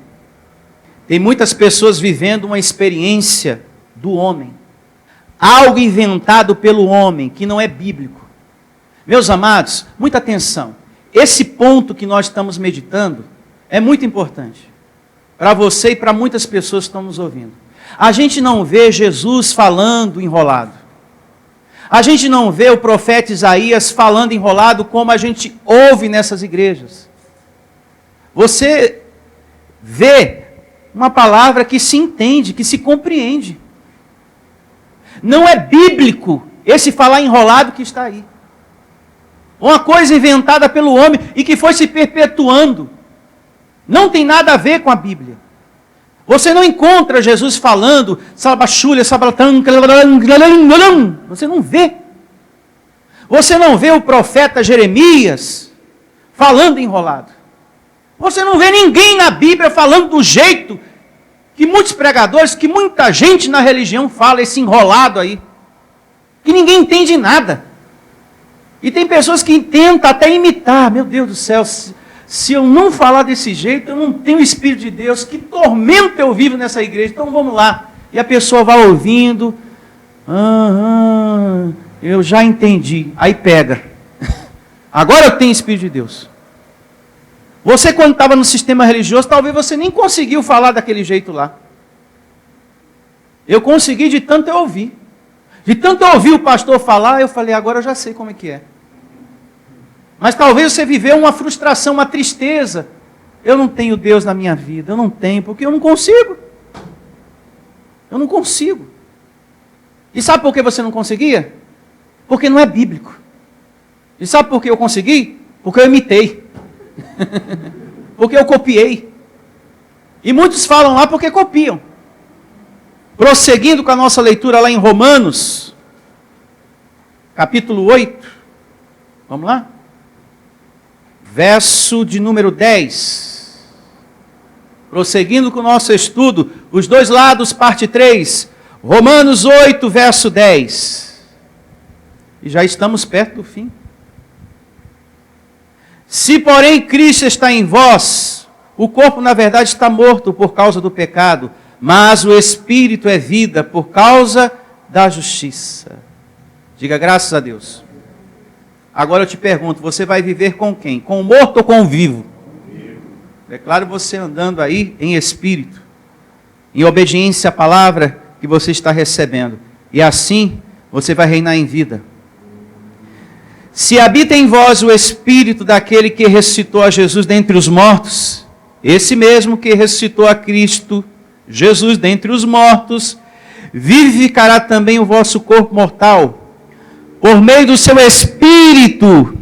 Tem muitas pessoas vivendo uma experiência do homem, algo inventado pelo homem, que não é bíblico. Meus amados, muita atenção, esse ponto que nós estamos meditando é muito importante, para você e para muitas pessoas que estão nos ouvindo. A gente não vê Jesus falando enrolado. A gente não vê o profeta Isaías falando enrolado como a gente ouve nessas igrejas. Você vê uma palavra que se entende, que se compreende. Não é bíblico esse falar enrolado que está aí. Uma coisa inventada pelo homem e que foi se perpetuando. Não tem nada a ver com a Bíblia. Você não encontra Jesus falando, sabachulha, sabatão, você não vê. Você não vê o profeta Jeremias falando enrolado. Você não vê ninguém na Bíblia falando do jeito que muitos pregadores, que muita gente na religião fala, esse enrolado aí. Que ninguém entende nada. E tem pessoas que tentam até imitar. Meu Deus do céu, se eu não falar desse jeito, eu não tenho o Espírito de Deus. Que tormento eu vivo nessa igreja. Então vamos lá. E a pessoa vai ouvindo. Eu já entendi. Aí pega. Agora eu tenho o Espírito de Deus. Você, quando estava no sistema religioso, talvez você nem conseguiu falar daquele jeito lá. Eu consegui de tanto eu ouvir. De tanto eu ouvir o pastor falar, eu falei: agora eu já sei como é que é. Mas talvez você viveu uma frustração, uma tristeza. Eu não tenho Deus na minha vida. Eu não tenho, porque eu não consigo. Eu não consigo. E sabe por que você não conseguia? Porque não é bíblico. E sabe por que eu consegui? Porque eu imitei. Porque eu copiei. E muitos falam lá porque copiam. Prosseguindo com a nossa leitura lá em Romanos, capítulo 8. Vamos lá? Verso de número 10. Prosseguindo com o nosso estudo, os dois lados, parte 3. Romanos 8, verso 10. E já estamos perto do fim. Se, porém, Cristo está em vós, o corpo, na verdade, está morto por causa do pecado, mas o Espírito é vida por causa da justiça. Diga graças a Deus. Agora eu te pergunto, você vai viver com quem? Com o morto ou com o vivo? É claro, você andando aí em espírito, em obediência à palavra que você está recebendo. E assim, você vai reinar em vida. Se habita em vós o Espírito daquele que ressuscitou a Jesus dentre os mortos, esse mesmo que ressuscitou a Cristo Jesus dentre os mortos, vivificará também o vosso corpo mortal, por meio do seu Espírito,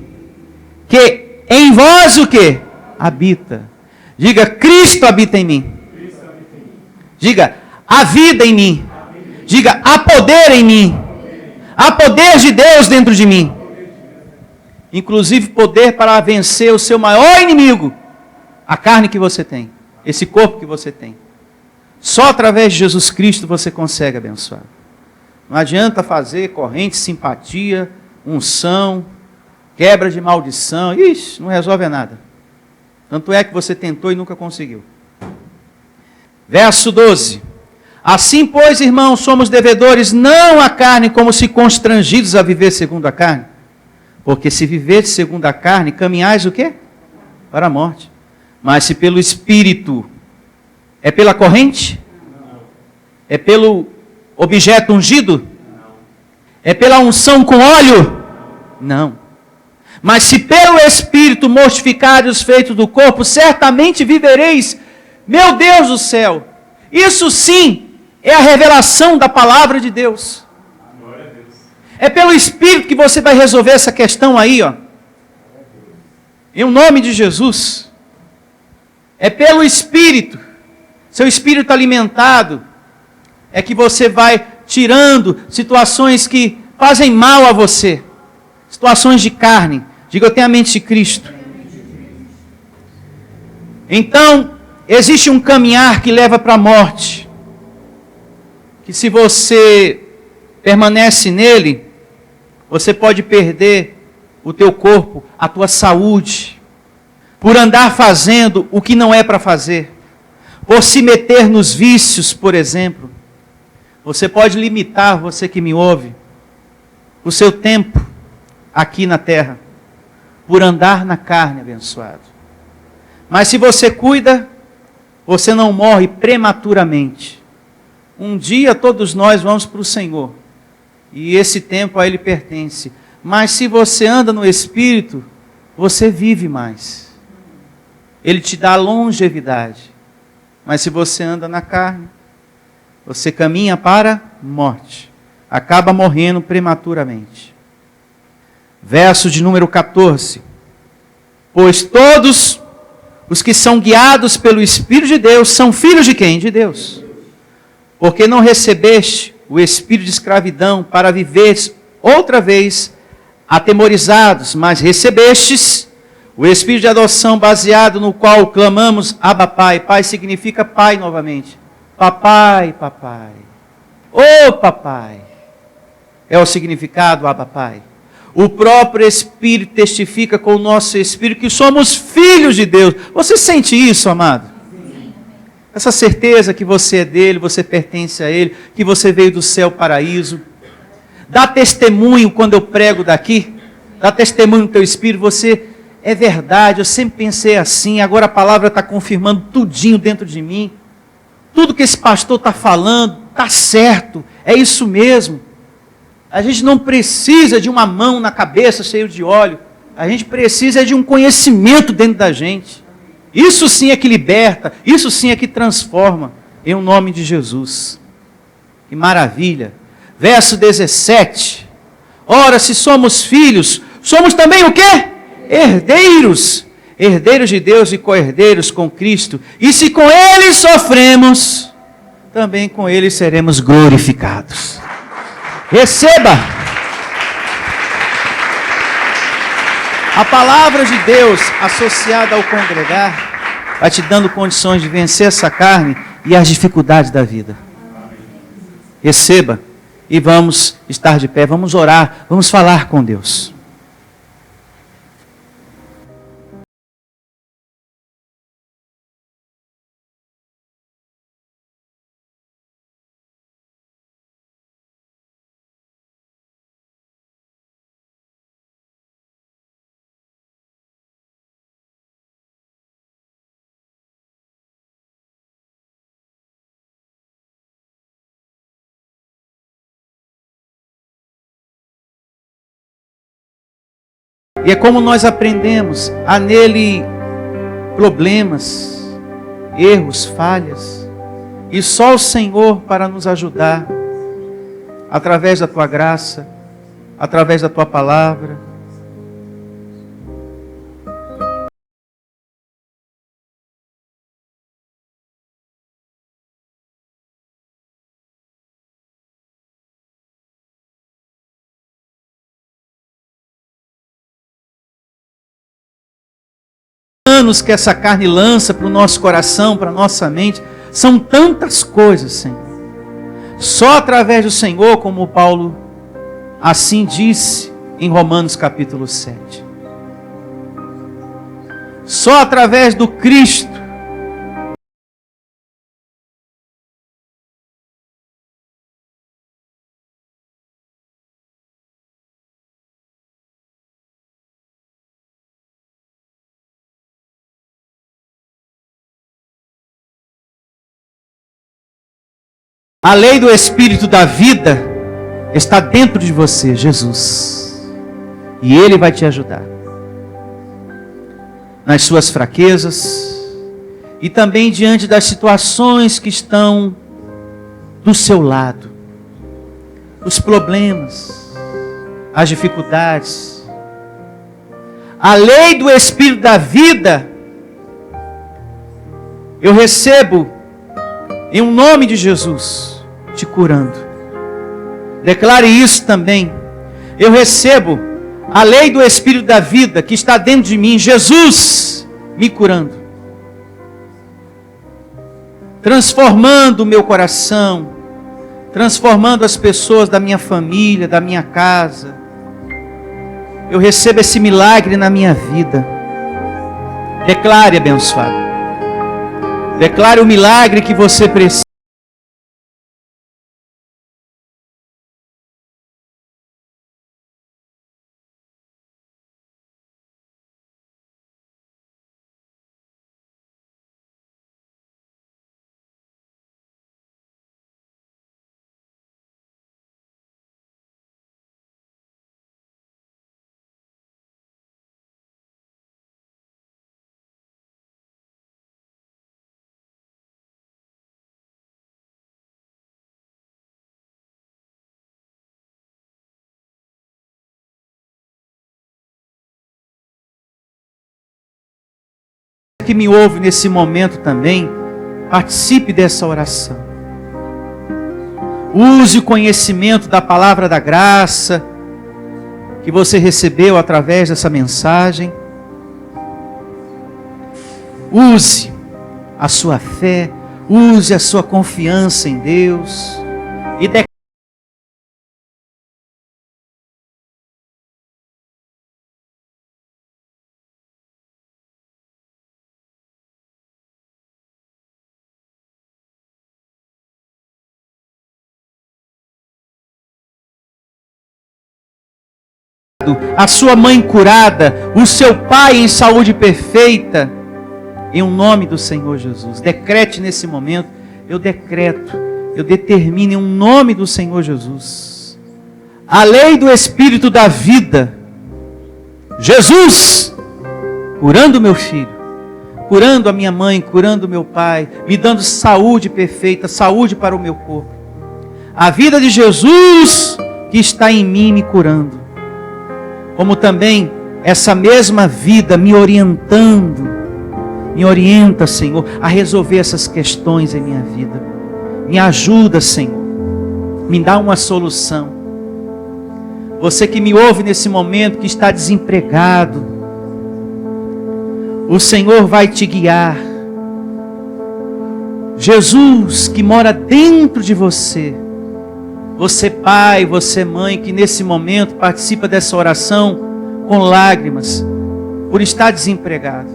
que em vós o que? Habita. Diga: Cristo habita em mim. Diga: há vida em mim. Diga: há poder em mim. Há poder de Deus dentro de mim. Inclusive poder para vencer o seu maior inimigo, a carne que você tem, esse corpo que você tem. Só através de Jesus Cristo você consegue abençoar. Não adianta fazer corrente, simpatia, unção, quebra de maldição. Ixi, não resolve nada. Tanto é que você tentou e nunca conseguiu. Verso 12. Assim, pois, irmãos, somos devedores não à carne, como se constrangidos a viver segundo a carne. Porque se viveres segundo a carne, caminhais o quê? Para a morte. Mas se pelo Espírito, é pela corrente? É pelo objeto ungido? É pela unção com óleo? Não. Mas se pelo Espírito mortificares os feitos do corpo, certamente vivereis. Meu Deus do céu! Isso sim é a revelação da palavra de Deus. É pelo Espírito que você vai resolver essa questão aí, ó. Em nome de Jesus. É pelo Espírito. Seu espírito alimentado é que você vai tirando situações que fazem mal a você. Situações de carne. Diga, eu tenho a mente de Cristo. Então, existe um caminhar que leva para a morte. Que se você permanece nele, você pode perder o teu corpo, a tua saúde, por andar fazendo o que não é para fazer, por se meter nos vícios, por exemplo. Você pode limitar, você que me ouve, o seu tempo aqui na terra, por andar na carne, abençoado. Mas se você cuida, você não morre prematuramente. Um dia todos nós vamos para o Senhor. E esse tempo a Ele pertence. Mas se você anda no Espírito, você vive mais. Ele te dá longevidade. Mas se você anda na carne, você caminha para a morte. Acaba morrendo prematuramente. Verso de número 14. Pois todos os que são guiados pelo Espírito de Deus são filhos de quem? De Deus. Porque não recebeste o espírito de escravidão para viveres outra vez atemorizados, mas recebestes o espírito de adoção baseado no qual clamamos Abba Pai. Pai significa pai novamente. Papai, papai. Ô papai. É o significado Abba Pai. O próprio Espírito testifica com o nosso Espírito que somos filhos de Deus. Você sente isso, amado? Essa certeza que você é dele, você pertence a ele, que você veio do céu paraíso. Dá testemunho quando eu prego daqui. Dá testemunho no teu espírito. Você é verdade, eu sempre pensei assim. Agora a palavra está confirmando tudinho dentro de mim. Tudo que esse pastor está falando está certo. É isso mesmo. A gente não precisa de uma mão na cabeça cheia de óleo. A gente precisa de um conhecimento dentro da gente. Isso sim é que liberta, isso sim é que transforma, em o nome de Jesus. Que maravilha. Verso 17. Ora, se somos filhos, somos também o quê? Herdeiros. Herdeiros de Deus e co-herdeiros com Cristo. E se com Ele sofremos, também com Ele seremos glorificados. Receba. A palavra de Deus associada ao congregar vai te dando condições de vencer essa carne e as dificuldades da vida. Receba e vamos estar de pé, vamos orar, vamos falar com Deus. E é como nós aprendemos, há nele problemas, erros, falhas, e só o Senhor para nos ajudar, através da tua graça, através da tua palavra. Que essa carne lança para o nosso coração, para a nossa mente, são tantas coisas, Senhor. Só através do Senhor, como Paulo assim disse em Romanos capítulo 7. Só através do Cristo A lei do Espírito da vida está dentro de você, Jesus. E Ele vai te ajudar nas suas fraquezas e também diante das situações que estão do seu lado. Os problemas, as dificuldades. A lei do Espírito da vida, eu recebo em um nome de Jesus, te curando. Declare isso também. Eu recebo a lei do Espírito da vida que está dentro de mim, Jesus me curando, transformando o meu coração, transformando as pessoas da minha família, da minha casa. Eu recebo esse milagre na minha vida. Declare, abençoado. Declare o milagre que você precisa. Que me ouve nesse momento também, participe dessa oração. Use o conhecimento da palavra da graça que você recebeu através dessa mensagem. Use a sua fé, use a sua confiança em Deus e declare a sua mãe curada, o seu pai em saúde perfeita, em um nome do Senhor Jesus. Decrete nesse momento, eu decreto, eu determino em um nome do Senhor Jesus, a lei do Espírito da vida, Jesus, curando meu filho, curando a minha mãe, curando meu pai, me dando saúde perfeita, saúde para o meu corpo. A vida de Jesus que está em mim me curando. Como também essa mesma vida me orientando, me orienta, Senhor, a resolver essas questões em minha vida. Me ajuda, Senhor, me dá uma solução. Você que me ouve nesse momento, que está desempregado, o Senhor vai te guiar. Jesus que mora dentro de você, você pai, você mãe, que nesse momento participa dessa oração com lágrimas, por estar desempregado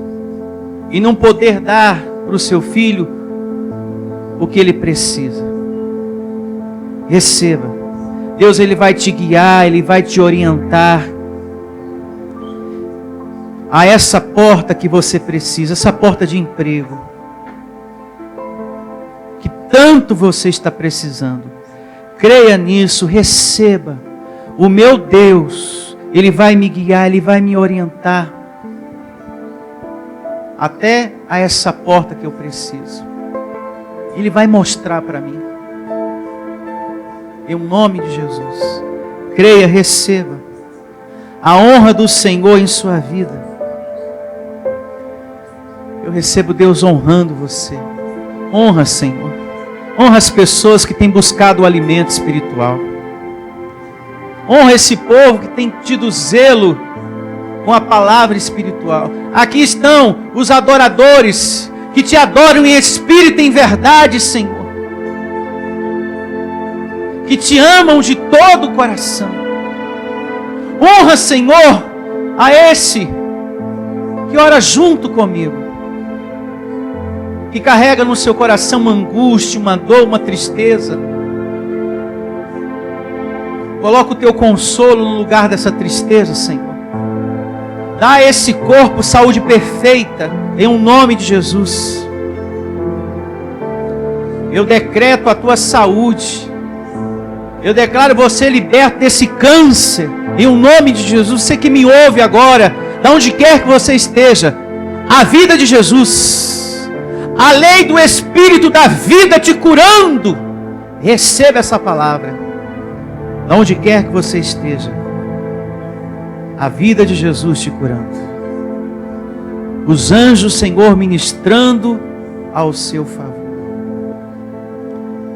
e não poder dar para o seu filho o que ele precisa. Receba. Deus, Ele vai te guiar, Ele vai te orientar a essa porta que você precisa, essa porta de emprego, que tanto você está precisando. Creia nisso, receba. O meu Deus, Ele vai me guiar, Ele vai me orientar até a essa porta que eu preciso. Ele vai mostrar para mim. Em nome de Jesus. Creia, receba a honra do Senhor em sua vida. Eu recebo Deus honrando você. Honra, Senhor. Honra as pessoas que têm buscado o alimento espiritual. Honra esse povo que tem tido zelo com a palavra espiritual. Aqui estão os adoradores que te adoram em espírito e em verdade, Senhor. Que te amam de todo o coração. Honra, Senhor, a esse que ora junto comigo, que carrega no seu coração uma angústia, uma dor, uma tristeza. Coloca o teu consolo no lugar dessa tristeza, Senhor. Dá a esse corpo saúde perfeita, em um nome de Jesus. Eu decreto a tua saúde. Eu declaro você liberto desse câncer. Em o nome de Jesus. Você que me ouve agora, de onde quer que você esteja, a vida de Jesus, a lei do Espírito da vida te curando. Receba essa palavra. De onde quer que você esteja, a vida de Jesus te curando. Os anjos, Senhor, ministrando ao seu favor.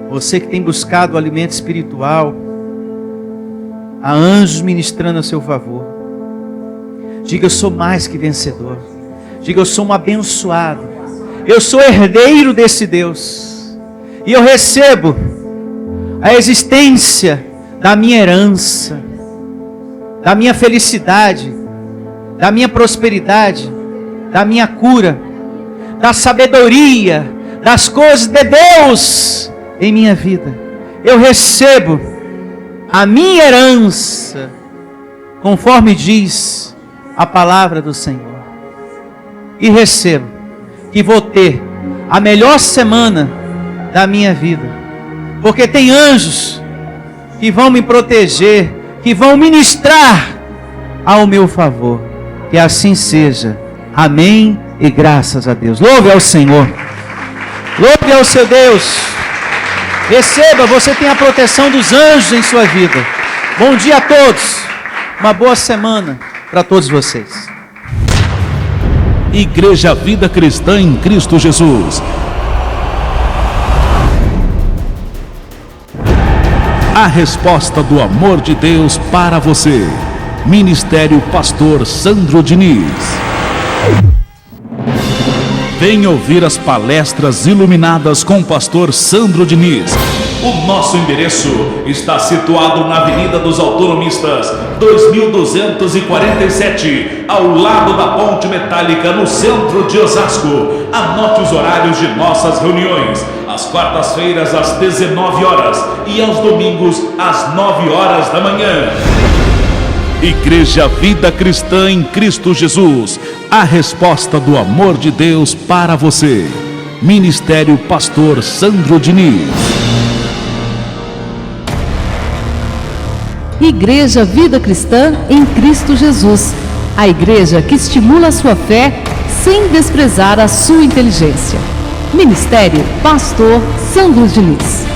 Você que tem buscado o alimento espiritual, há anjos ministrando a seu favor. Diga: eu sou mais que vencedor. Diga: eu sou um abençoado. Eu sou herdeiro desse Deus. E eu recebo a existência da minha herança, da minha felicidade, da minha prosperidade, da minha cura, da sabedoria, das coisas de Deus em minha vida. Eu recebo a minha herança, conforme diz a palavra do Senhor. E recebo que vou ter a melhor semana da minha vida, porque tem anjos que vão me proteger, que vão ministrar ao meu favor. Que assim seja. Amém e graças a Deus. Louve ao Senhor. Louve ao seu Deus. Receba, você tem a proteção dos anjos em sua vida. Bom dia a todos. Uma boa semana para todos vocês. Igreja Vida Cristã em Cristo Jesus. A resposta do amor de Deus para você. Ministério Pastor Sandro Diniz. Venha ouvir as palestras iluminadas com o pastor Sandro Diniz. O nosso endereço está situado na Avenida dos Autonomistas, 2247, ao lado da Ponte Metálica, no centro de Osasco. Anote os horários de nossas reuniões: às quartas-feiras às 19 horas e aos domingos às 9 horas da manhã. Igreja Vida Cristã em Cristo Jesus. A resposta do amor de Deus para você. Ministério Pastor Sandro Diniz. Igreja Vida Cristã em Cristo Jesus. A igreja que estimula a sua fé sem desprezar a sua inteligência. Ministério Pastor Sandro Diniz.